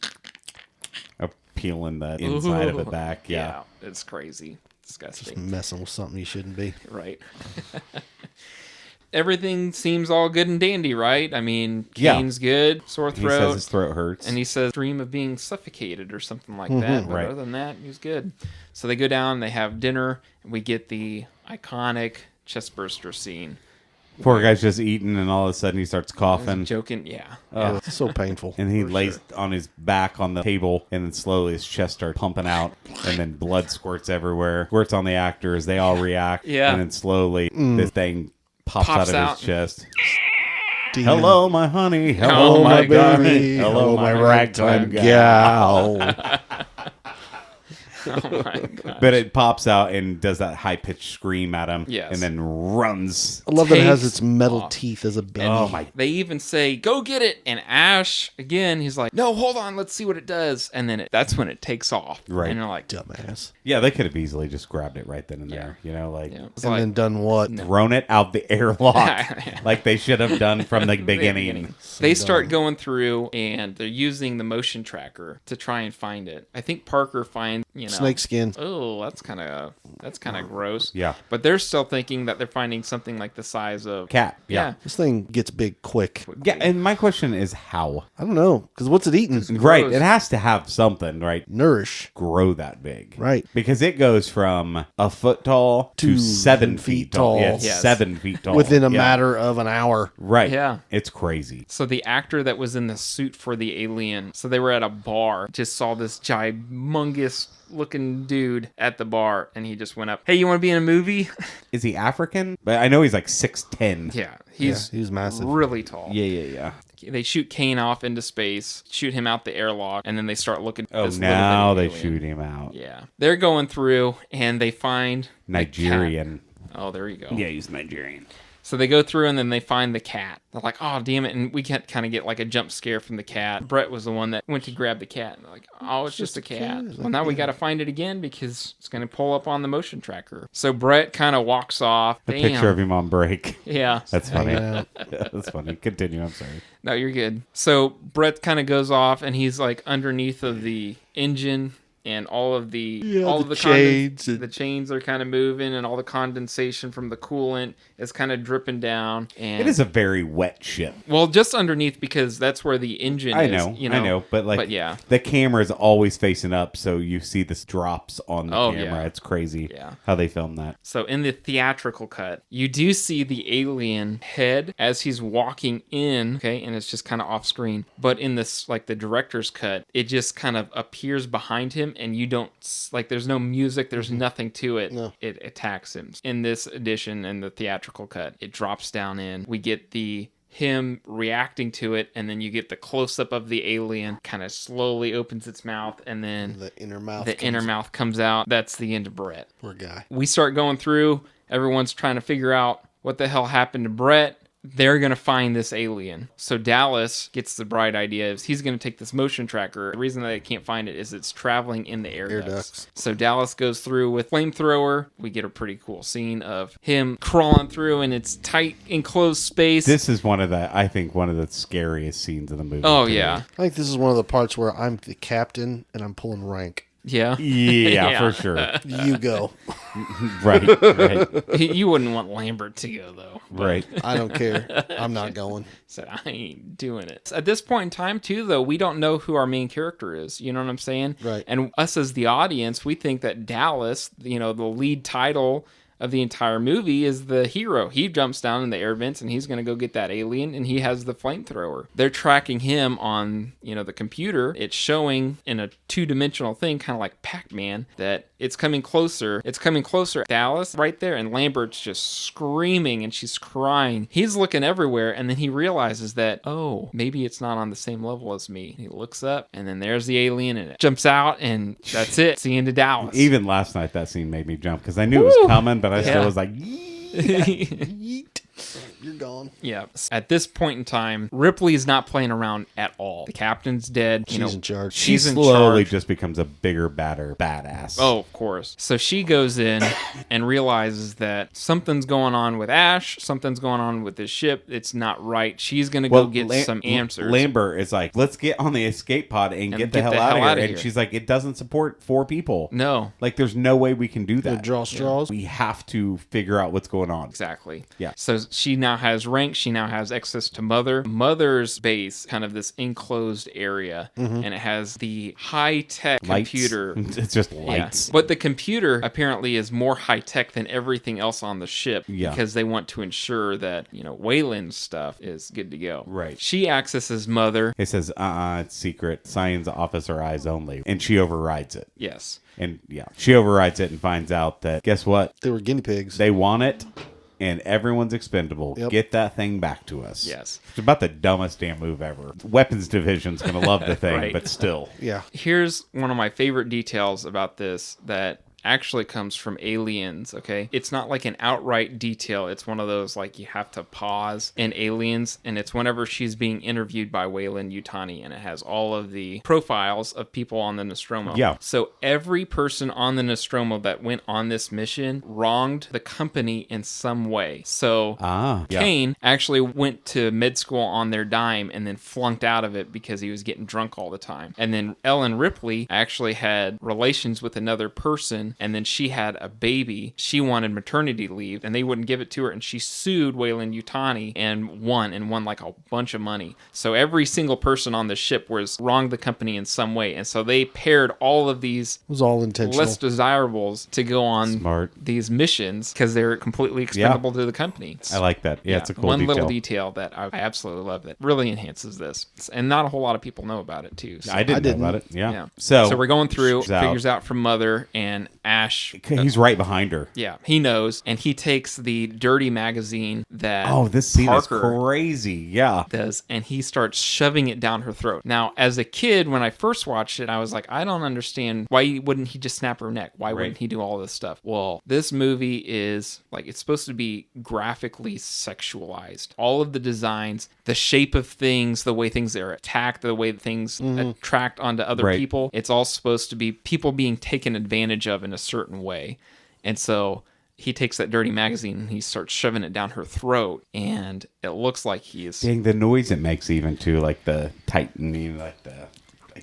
peeling the inside of it Ooh. back. Yeah. It's crazy. Disgusting. Messing with something you shouldn't be. Right. Everything seems all good and dandy, right? I mean, Yeah. Kane's good, sore He throat. says his throat hurts. And he says, dream of being suffocated or something like that. But Right. other than that, he's good. So they go down, they have dinner, and we get the iconic chestburster scene. Poor guy's just eating, and all of a sudden he starts coughing. Joking, yeah. Yeah, it's so painful. And he lays on his back on the table, and then slowly his chest starts pumping out, and then blood squirts everywhere. Squirts on the actors. They all react. Yeah. And then slowly this thing pops out of out. his chest. Demon. Hello, my honey. Hello, Oh, my my garment. baby. Hello, my ragtime gal. gal. Oh my God. But it pops out and does that high pitched scream at him. Yes. And then runs. I love that it has Takes its metal off. teeth as a baby. Oh my! They even say, go get it. And Ash, again, he's like, no, hold on. Let's see what it does. And then that's when it takes off. Right. And they're like, Dumbass. Yeah, they could have easily just grabbed it right then and there. You know, like yeah. It's And like, then done what? thrown it out the airlock, like they should have done from the beginning. They start going through and they're using the motion tracker to try and find it. I think Parker finds, Snake skin. Oh, that's kind of gross. Yeah. But they're still thinking that they're finding something like the size of Cat. Yeah. This thing gets big quick. Yeah, and my question is how? I don't know. Because what's it eating? Right, it has to have something, right? Nourish. Grow that big. Right. Because it goes from a foot tall to To 7 feet tall. Yeah, it's Yes. 7 feet tall. Within a Yeah. matter of an hour. Right. Yeah. It's crazy. So the actor that was in the suit for the alien, so they were at a bar, just saw this humongous looking dude at the bar, and he just went up, hey, you want to be in a movie? Is he African? But I know he's like 6'10". Yeah, he's he was massive. really tall. Yeah. They shoot Kane off into space, shoot him out the airlock, and then they start looking. Oh, this little now they bitty shoot alien. him out. Yeah, they're going through, and they find the Nigerian. cat. Oh, there you go. Yeah, he's Nigerian. So they go through and then they find the cat. They're like, oh, damn it. And we can't kind of get like a jump scare from the cat. Brett was the one that went to grab the cat. And they're like, oh, it's just a cat. Well, now we got to find it again because it's going to pull up on the motion tracker. So Brett kind of walks off. A picture of him on break. Yeah. That's funny. Yeah. Yeah, that's funny. Continue. I'm sorry. No, you're good. So Brett kind of goes off and he's like underneath of the engine. and all of the chains the chains are kind of moving, and all the condensation from the coolant is kind of dripping down. And It is a very wet ship. well, just underneath, because that's where the engine I is. know, but yeah. the camera is always facing up, so you see this drops on the camera. Yeah. It's crazy Yeah. how they film that. So in the theatrical cut, you do see the alien head as he's walking in, okay, and it's just kind of off screen. But in this, like the director's cut, it just kind of appears behind him, and you don't, like, there's no music, there's nothing to it. No. It attacks him. In this edition, in the theatrical cut, it drops down in. We get him reacting to it, and then you get the close-up of the alien kind of slowly opens its mouth, and then The inner mouth. inner mouth comes out. That's the end of Brett. Poor guy. We start going through, everyone's trying to figure out what the hell happened to Brett. They're going to find this alien. So Dallas gets the bright idea is he's going to take this motion tracker. The reason that they can't find it is it's traveling in the air ducts. So Dallas goes through with flamethrower. We get a pretty cool scene of him crawling through in its tight enclosed space. This is I think one of the scariest scenes of the movie. Oh, to me. yeah. I think this is one of the parts where I'm the captain and I'm pulling rank. Yeah. Yeah, for sure. You go. Right. You wouldn't want Lambert to go, though. Right. I don't care. I'm not going. So I ain't doing it. At this point in time, too, though, we don't know who our main character is. You know what I'm saying? Right. And us as the audience, we think that Dallas, the lead title of the entire movie, is the hero. He jumps down in the air vents and he's going to go get that alien, and he has the flamethrower. They're tracking him on, the computer. It's showing in a two-dimensional thing, kind of like Pac-Man, that it's coming closer. It's coming closer. Dallas right there, and Lambert's just screaming and she's crying. He's looking everywhere, and then he realizes that, oh, maybe it's not on the same level as me. He looks up, and then there's the alien, and it jumps out, and that's it. It's the end of Dallas. Even last night, that scene made me jump because I knew it was coming, but I still was like, Yeet. You're gone. Yeah. At this point in time, Ripley's not playing around at all. The captain's dead. She's in charge. she She's in slowly charge. just becomes a bigger, badder badass. Oh, of course. So she goes in and realizes that something's going on with Ash. Something's going on with this ship. It's not right. She's going to go get some answers. Lambert is like, let's get on the escape pod and get the hell out of here. And she's like, it doesn't support 4 people. No. Like, there's no way we can do They that. draw straws. We have to figure out what's going on. Exactly. Yeah. So she now has rank. She now has access to Mother. Mother's base, kind of this enclosed area, and it has the high-tech Lights. computer. It's just lights. Yeah. But the computer apparently is more high-tech than everything else on the ship, Yeah. because they want to ensure that, Wayland's stuff is good to go. Right. She accesses Mother. It says, it's secret. Science officer eyes only. And she overrides it. Yes. And yeah, she overrides it and finds out that, guess what? They were guinea pigs. They want it, and everyone's expendable. Yep. Get that thing back to us. Yes. It's about the dumbest damn move ever. Weapons division's going to love the thing, Right. but still. Yeah. Here's one of my favorite details about this that actually comes from Aliens, okay? It's not like an outright detail. It's one of those, like, you have to pause in Aliens, and it's whenever she's being interviewed by Weyland-Yutani, and it has all of the profiles of people on the Nostromo. Yeah. So every person on the Nostromo that went on this mission wronged the company in some way. So Yeah. Kane actually went to med school on their dime and then flunked out of it because he was getting drunk all the time. And then Ellen Ripley actually had relations with another person, and then she had a baby. She wanted maternity leave, and they wouldn't give it to her, and she sued Weyland-Yutani and won like a bunch of money. So every single person on the ship was wronged the company in some way, and so they paired all of these It was all intentional. less desirables to go on Smart. these missions because they're completely expendable to the company. I like that. Yeah, it's a cool one detail. little detail that I absolutely love that really enhances this, and not a whole lot of people know about it too. So. I didn't know didn't. about it. Yeah. Yeah. So we're going through, she's out. figures out from Mother, and Ash. He's right behind her. Yeah, he knows, and he takes the dirty magazine that Oh, this scene Parker is crazy. Yeah. does, and he starts shoving it down her throat. Now, as a kid, when I first watched it, I was like, I don't understand, why wouldn't he just snap her neck? Why wouldn't he do all this stuff? Well, this movie is, like, it's supposed to be graphically sexualized. All of the designs, the shape of things, the way things are attacked, the way things attract onto other people, it's all supposed to be people being taken advantage of in a certain way. And so he takes that dirty magazine and he starts shoving it down her throat, and it looks like he is... Dang, the noise it makes even too, like the tightening, like the...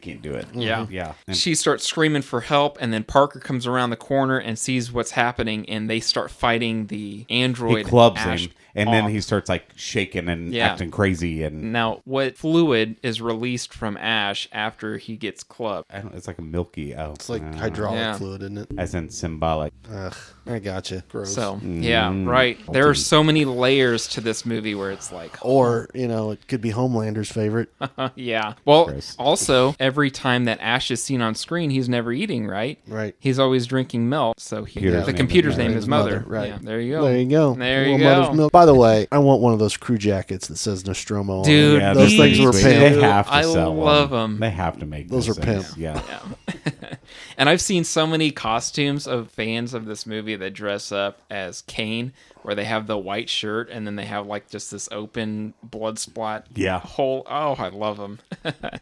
can't do it. Yeah. Yeah. And She starts screaming for help, and then Parker comes around the corner and sees what's happening, and they start fighting the android. he clubs Ash him, and then he starts like shaking and Yeah. acting crazy, and Now, what fluid is released from Ash after he gets clubbed? it's like a milky. It's like hydraulic Yeah. fluid, isn't it? as in symbolic. Ugh, I gotcha. Gross. So, yeah, right. There are so many layers to this movie where it's like, Or, it could be Homelander's favorite. yeah. Well, Gross. also, every time that Ash is seen on screen, he's never eating, right? Right. He's always drinking milk. So Computer's the name computer's is name Mother. is Mother. Right. Yeah, there you go. There you go. There you Little Mother's go. Milk. By the way, I want one of those crew jackets that says Nostromo on it. Dude, Yeah, those me things were too. pimp. They have to I sell love them. them. They have to make Those those are things. pimp. Yeah. And I've seen so many costumes of fans of this movie that dress up as Kane, where they have the white shirt and then they have like just this open blood splat Yeah. hole. Oh, I love them.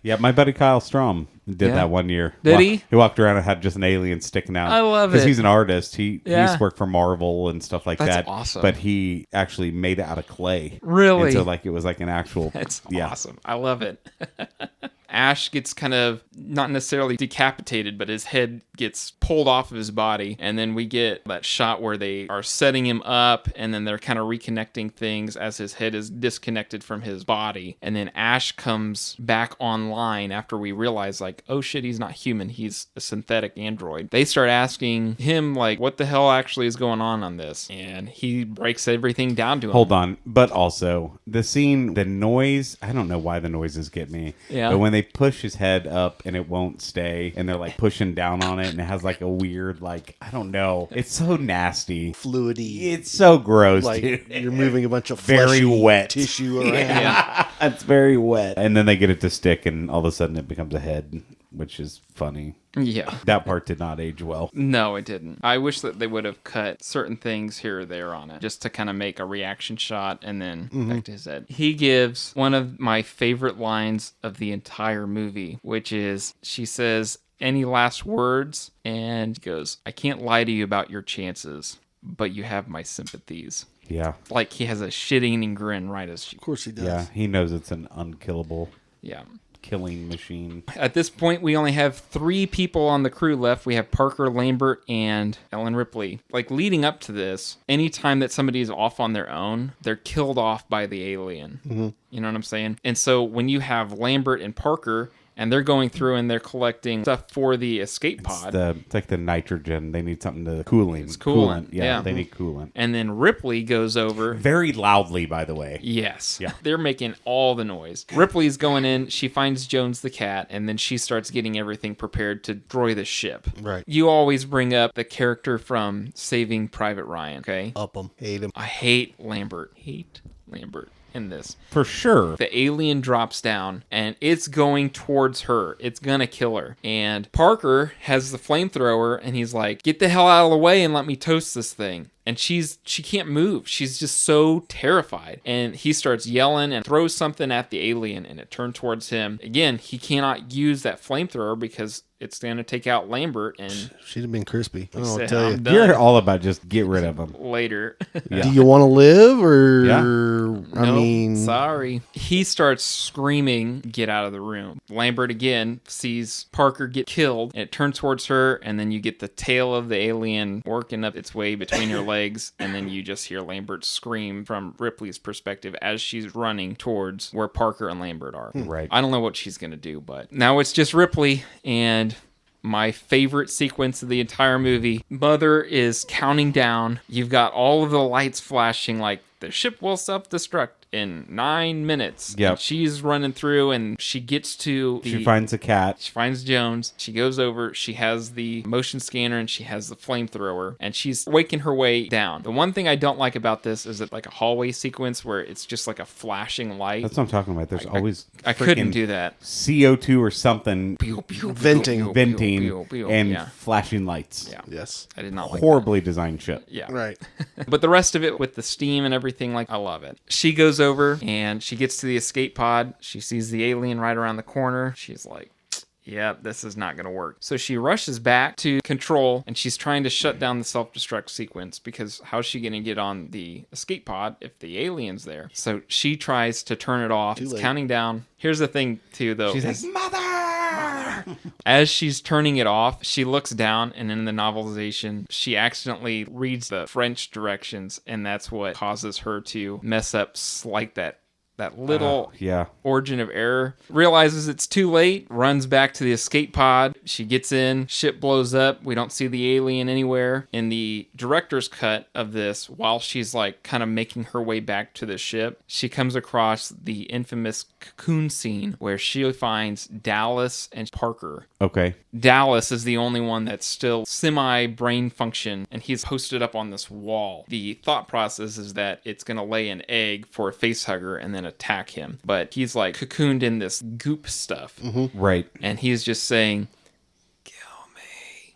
Yeah, my buddy Kyle Strom did Yeah. that one year. Did he? He walked around and had just an alien sticking out. I love Because it. he's an artist. Yeah. He's worked for Marvel and stuff like That's that. awesome. But he actually made it out of clay. Really? And so like it was like an actual. That's yeah. awesome. I love it. Ash gets kind of not necessarily decapitated, but his head gets pulled off of his body. And then we get that shot where they are setting him up and then they're kind of reconnecting things as his head is disconnected from his body. And then Ash comes back online after we realize, like, oh shit, he's not human. He's a synthetic android. They start asking him, like, what the hell actually is going on this? And he breaks everything down to him. Hold on. But also, the scene, the noise, I don't know why the noises get me. Yeah. But when they push his head up and it won't stay, and they're like pushing down on it, and it has like a weird, like, I don't know. It's so nasty. Fluidy. It's so gross, Like dude. you're moving a bunch of Very fleshy wet. tissue around. Yeah. It's very wet. And then they get it to stick, and all of a sudden it becomes a head, which is funny. Yeah. That part did not age well. No, it didn't. I wish that they would have cut certain things here or there on it just to kind of make a reaction shot and then back to his head. He gives one of my favorite lines of the entire movie, which is she says, "Any last words?" And he goes, "I can't lie to you about your chances, but you have my sympathies." Yeah. Like he has a shit-eating grin right as she... Of course he does. Yeah. He knows it's an unkillable Yeah. killing machine. At this point, we only have 3 people on the crew left. We have Parker, Lambert, and Ellen Ripley. Like, leading up to this, anytime that somebody's off on their own, they're killed off by the alien. Mm-hmm. You know what I'm saying? And so when you have Lambert and Parker, and they're going through and they're collecting stuff for the escape pod. It's like the nitrogen. They need something to cooling. It's coolant, Yeah, yeah. they need coolant. And then Ripley goes over. Very loudly, by the way. Yes. Yeah. They're making all the noise. Ripley's going in. She finds Jones the cat, and then she starts getting everything prepared to destroy the ship. Right. You always bring up the character from Saving Private Ryan, okay? Up him. Hate him. I hate Lambert in this. For sure. The alien drops down and it's going towards her. It's gonna kill her. And Parker has the flamethrower and he's like, "Get the hell out of the way and let me toast this thing." And she can't move. She's just so terrified. And he starts yelling and throws something at the alien and it turned towards him. Again, he cannot use that flamethrower because it's going to take out Lambert and She'd have been crispy. I don't know what said, to tell you. "I'm done." You're all about just get rid of them. later. Yeah. Do you want to live or? Yeah. I Nope, mean, sorry. He starts screaming, "Get out of the room." Lambert again sees Parker get killed, and it turns towards her, and then you get the tail of the alien working up its way between your legs, and then you just hear Lambert scream from Ripley's perspective as she's running towards where Parker and Lambert are. Right. I don't know what she's going to do, but now it's just Ripley, and my favorite sequence of the entire movie. Mother is counting down. You've got all of the lights flashing like the ship will self-destruct in 9 minutes. Yep. And she's running through and she gets to She finds a cat. She finds Jones. She goes over. She has the motion scanner and she has the flamethrower and she's waking her way down. The one thing I don't like about this is that like a hallway sequence where it's just like a flashing light. That's what I'm talking about. There's always I couldn't freaking do that. CO2 or something Venting. and Yeah. flashing lights. Yes. I did not like Horribly designed shit. that. Yeah. Right. But the rest of it with the steam and everything, like, I love it. She goes over and she gets to the escape pod. She sees the alien right around the corner. She's like, yeah, this is not going to work. So she rushes back to control and she's trying to shut down the self-destruct sequence because how's she going to get on the escape pod if the alien's there? So she tries to turn it off. It's late. counting down. Here's the thing, too, though. She's is- like, Mother! As she's turning it off, she looks down, and in the novelization, she accidentally reads the French directions, and that's what causes her to mess up like that little origin of error. Realizes it's too late, runs back to the escape pod. She gets in, ship blows up. We don't see the alien anywhere. In the director's cut of this, while she's like kind of making her way back to the ship, she comes across the infamous cocoon scene where she finds Dallas and Parker. Okay. Dallas is the only one that's still semi-brain function, and he's posted up on this wall. The thought process is that it's going to lay an egg for a facehugger and then attack him. But he's like cocooned in this goop stuff. Mm-hmm. Right. And he's just saying, kill me.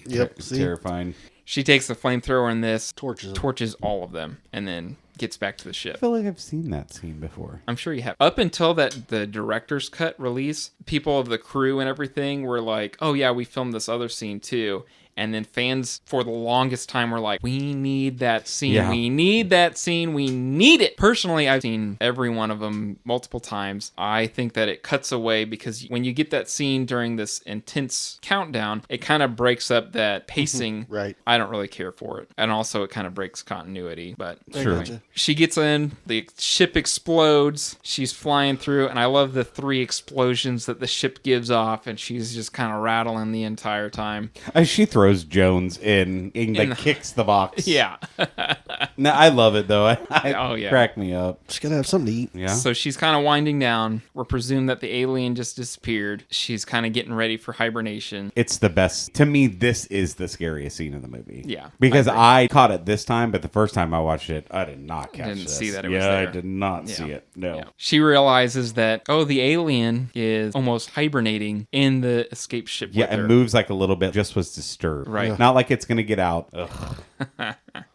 Yep. See? Terrifying. She takes the flamethrower in this, Torches. torches all of them, and then gets back to the I ship. feel like I've seen that scene before. I'm sure you have. Up until the director's cut release, people of the crew and everything were like, oh yeah, we filmed this other scene too. And then fans for the longest time were like, we need that scene. Yeah. We need that scene. We need it. Personally, I've seen every one of them multiple times. I think that it cuts away because when you get that scene during this intense countdown, it kind of breaks up that pacing. Right. I don't really care for it. And also it kind of breaks continuity. But Sure. Gotcha. she gets in, the ship explodes, she's flying through, and I love the 3 explosions that the ship gives off, and she's just kind of rattling the entire time. She throws Jones in like kicks the box. Yeah. No, I love it though. Oh, yeah. Crack me up. Just gotta have something to eat. Yeah. So she's kind of winding down. We're presumed that the alien just disappeared. She's kind of getting ready for hibernation. It's the best. To me, this is the scariest scene of the movie. Yeah, Because I I caught it this time, but the first time I watched it, I did not catch Didn't this. see that it was Yeah, there. I did not Yeah. see it. No. Yeah. She realizes that, oh, the alien is almost hibernating in the escape ship Yeah, with it her. moves like a little bit, just was disturbed. Right. Yeah. Not like it's going to get out. Ugh.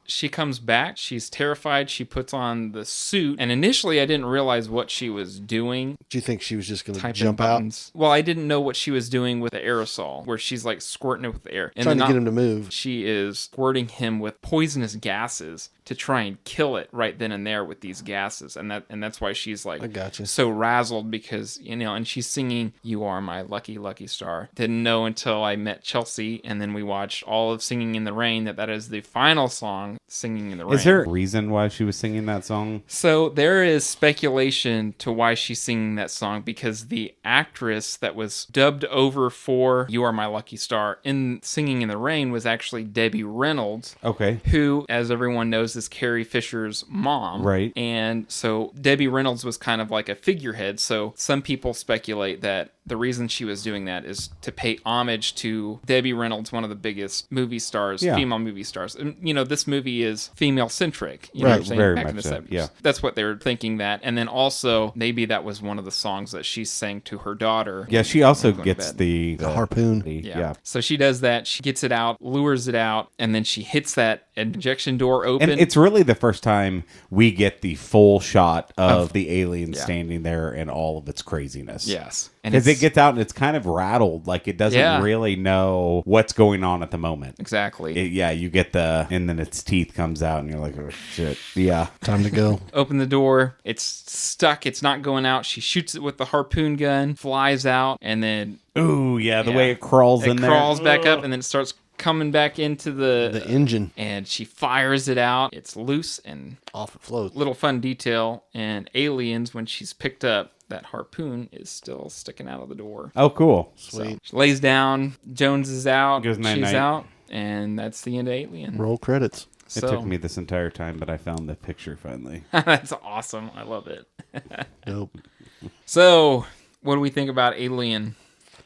She comes back. She's terrified. She puts on the suit. And initially, I didn't realize what she was doing. Do you think she was just gonna Typing jump out, buttons. Well, I didn't know what she was doing with the aerosol, where she's like squirting it with air. And trying to then get him to move? she is squirting him with poisonous gases to try and kill it right then and there with these gases. And that's why she's like I gotcha. so razzled because, and she's singing, "You Are My Lucky, Lucky Star." Didn't know until I met Chelsea, and then we watched all of Singing in the Rain, that is the final song, Singing in the Rain. Is there a reason why she was singing that song? So there is speculation to why she's singing that song, because the actress that was dubbed over for "You Are My Lucky Star" in Singing in the Rain was actually Debbie Reynolds, Okay. who, as everyone knows, is Carrie Fisher's mom. Right. And so Debbie Reynolds was kind of like a figurehead. So some people speculate that the reason she was doing that is to pay homage to Debbie Reynolds, one of the biggest movie stars, female movie stars. And, this movie is female-centric. You know what I'm saying? Very Back much in the so, 70s. yeah. That's what they're thinking that. And then also, maybe that was one of the songs that she sang to her daughter. Yeah, she also Going to gets bed. the harpoon. Yeah. So she does that. She gets it out, lures it out, and then she hits that ejection door open. And it's really the first time we get the full shot of the alien standing there and all of its craziness. Yes. And Because it it's- gets out and it's kind of rattled. Like it doesn't really know what's going on at the moment. Exactly. You get and then its teeth comes out and you're like, oh shit. Yeah. Time to go. Open the door. It's stuck. It's not going out. She shoots it with the harpoon gun, flies out, and then Ooh, yeah. The way it crawls in it there. crawls back up, and then it starts coming back into The engine and she fires it out. It's loose, and off it floats. little fun detail. And aliens, when she's picked up, that harpoon is still sticking out of the door. Oh, cool. Sweet. She lays down. Jones is out. Goes She's night-night. out, and that's the end of Alien. Roll credits. It took me this entire time, but I found the picture finally. That's awesome. I love it. Nope. So, what do we think about Alien?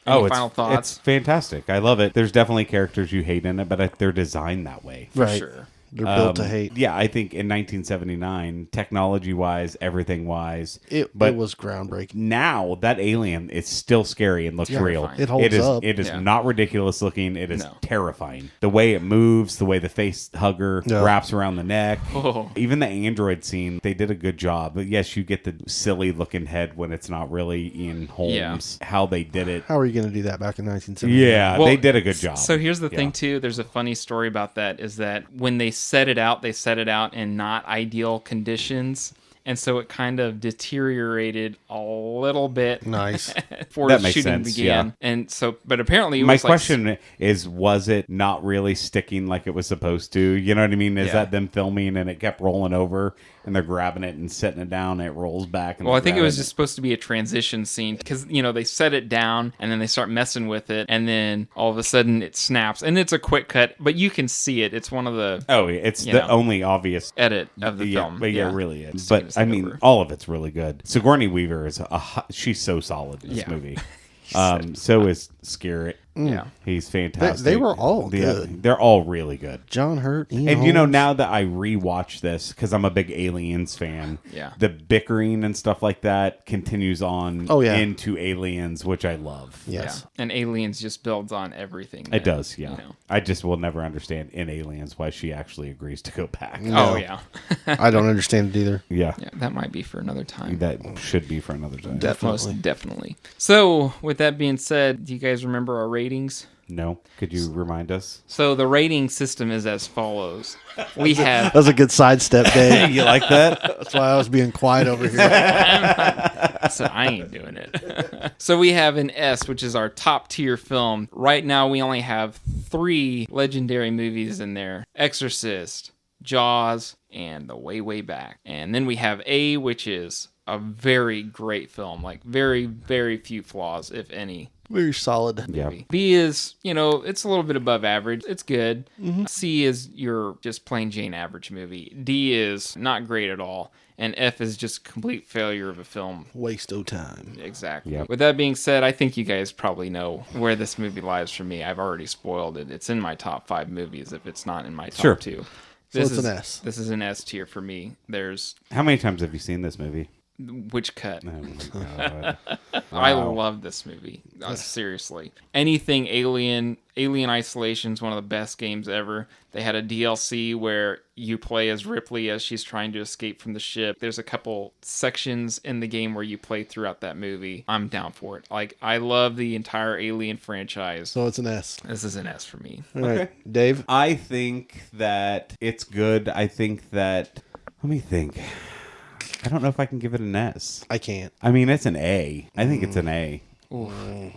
Any final thoughts? It's fantastic. I love it. There's definitely characters you hate in it, but they're designed that way. Right. Sure. They're built to hate. Yeah, I think in 1979, technology-wise, everything-wise, It was groundbreaking. now that alien is still scary and looks real. terrifying. It holds up. It is Yeah. not ridiculous looking. It is No. terrifying. The way it moves, the way the face hugger Yeah. wraps around the neck. Oh. Even the android scene, they did a good job. But yes, you get the silly looking head when it's not really Ian Holmes. How they did it. How are you going to do that back in 1970? Yeah, Well, they did a good job. So here's the Yeah. thing too. There's a funny story about that. Is that when they set it out in not ideal conditions, and so it kind of deteriorated a little bit. Nice. Before That the makes shooting sense, began, yeah. and so, but apparently, it My was question is, was it not really sticking like it was supposed to? You know what I mean? Is Yeah. that them filming and it kept rolling over and they're grabbing it and setting it down and it rolls back? And Well, they I think it grab was just supposed to be a transition scene because, they set it down and then they start messing with it and then all of a sudden it snaps and it's a quick cut, but you can see it. It's one of the Oh, it's you the know, only obvious edit of the film. But yeah, it really is. Sticking But his I head mean, over. all of it's really good. Sigourney Weaver is she's so solid in this Yeah. movie. So is Skerritt. Yeah. He's fantastic. They were all good. They're all really really good. John Hurt, Ian And Holmes. now that I rewatch this because I'm a big Aliens fan, Yeah. the bickering and stuff like that continues on Oh, yeah. into Aliens, which I love. Yes. Yeah. And Aliens just builds on everything. It then, does, yeah. I just will never understand in Aliens why she actually agrees to go back. Oh, yeah. I don't understand it either. Yeah, Yeah, that might be for another time. that should be for another time. Most definitely. So, with that being said, do you guys remember our ratings? No, could you remind us? So, the rating system is as follows. We have That was a good sidestep, Dave. You like that? That's why I was being quiet over here. So I ain't doing it. So we have an S, which is our top tier film. Right now, we only have 3 legendary movies in there: Exorcist, Jaws, and The Way, Way Back. And then we have A, which is a very great film, like very, very few flaws, if any. Very solid. Yeah. B is, it's a little bit above average. It's good. C is your just plain Jane average movie. D is not great at all. And F is just complete failure of a film. Waste of time. Exactly. Yep. With that being said, I think you guys probably know where this movie lies for me. I've already spoiled it. It's in my top 5 movies if it's not in my top Sure. 2. So it's an S. This is an S tier for me. There's How many times have you seen this movie? which cut? Oh my God. I Wow. love this movie. Seriously. Anything Alien Isolation is one of the best games ever. They had a DLC where you play as Ripley as she's trying to escape from the ship. There's a couple sections in the game where you play throughout that movie. I'm down for it. Like, I love the entire Alien franchise. So it's an S. This is an S for me. All right. Dave? I think that it's good. I think that. Let me think. I don't know if I can give it an S. I can't. I mean, it's an A. I think it's an A.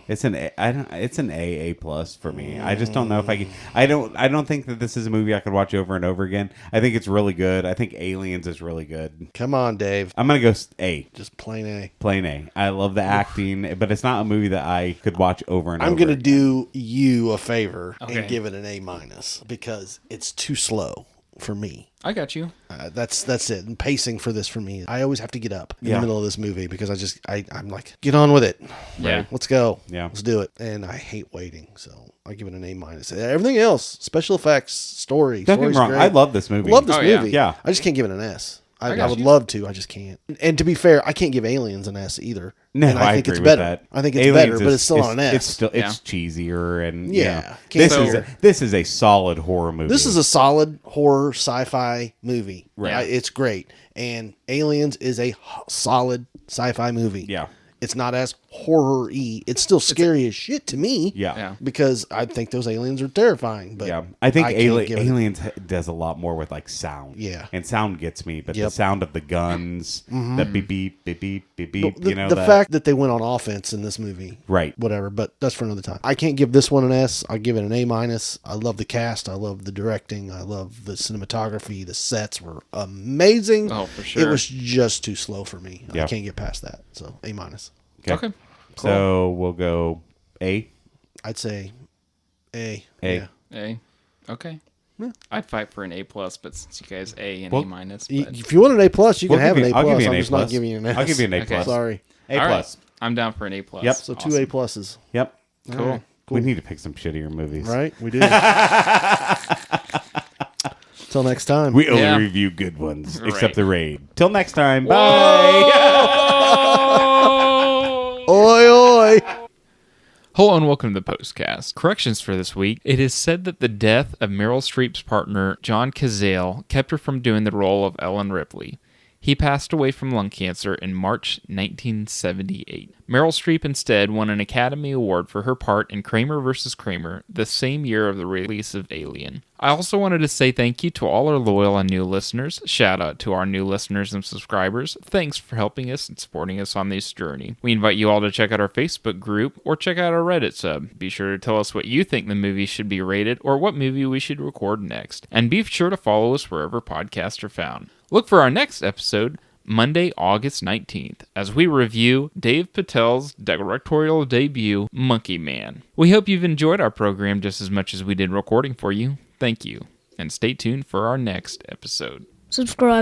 It's an A. It's an A plus for me. I just don't know if I can. I don't think that this is a movie I could watch over and over again. I think it's really good. I think Aliens is really good. Come on, Dave. I'm gonna go A. Just plain A. Plain A. I love the acting, but it's not a movie that I could watch over and over. I'm going to do you a favor Okay. and give it an A minus because it's too slow for me. I got you. That's it. And pacing for this for me, I always have to get up in Yeah. the middle of this movie because I'm like, get on with it. Yeah. Let's go. Yeah. Let's do it. And I hate waiting, so I give it an A minus. Everything else, special effects, story. Don't get me story's wrong. great. I love this movie. Love this Oh, yeah. movie. Yeah. I just can't give it an S. I got would you. love to. I just can't. And to be fair, I can't give Aliens an S either. No, and I think agree it's with better. that. I think it's Aliens better, but it's still on an S. It's still Yeah. cheesier and Yeah. This Can't is do this is a solid horror movie. This is a solid horror sci-fi movie. Right. It's great. And Aliens is a solid sci-fi movie. Yeah. It's not as horror-y. It's still scary as shit to me. Yeah. Yeah. Because I think those aliens are terrifing. But Yeah, I think can't give it- Aliens does a lot more with like sound. Yeah. and sound gets me, but the Yep. sound of the guns, the beep beep beep beep beep beep. The, You know the that? fact that they went on offense in this movie, Right. Whatever, but that's for another time. I can't give this one an S. I give it an A minus. I love the cast. I love the directing. I love the cinematography. The sets were amazing. Oh, for sure. It was just too slow for me. I Yep. can't get past that. So A minus. Okay. So we'll go A. I'd say A. A. Yeah. A. Okay. I'd fight for an A plus, but since you guys A and Well, A minus, If you want an A plus, you can We'll have give an you- A I'll give plus. you an I'm A just plus. not giving you an S. I'll give you an A Okay. plus. Sorry. A All right. plus. I'm down for an A plus. Yep. So two Awesome. A pluses. Yep. Cool. We need to pick some shittier movies. Right? We do. Till next time. We only Yeah. review good ones, Right. except the raid. Till next time. Bye. Oi, oi. Hello and welcome to the Postcast. Corrections for this week. It is said that the death of Meryl Streep's partner, John Cazale, kept her from doing the role of Ellen Ripley. He passed away from lung cancer in March 1978. Meryl Streep instead won an Academy Award for her part in Kramer vs. Kramer the same year of the release of Alien. I also wanted to say thank you to all our loyal and new listeners. Shout out to our new listeners and subscribers. Thanks for helping us and supporting us on this journey. We invite you all to check out our Facebook group or check out our Reddit sub. Be sure to tell us what you think the movie should be rated or what movie we should record next. And be sure to follow us wherever podcasts are found. Look for our next episode, Monday, August 19th, as we review Dave Patel's directorial debut, Monkey Man. We hope you've enjoyed our program just as much as we did recording for you. Thank you, and stay tuned for our next episode. Subscribe.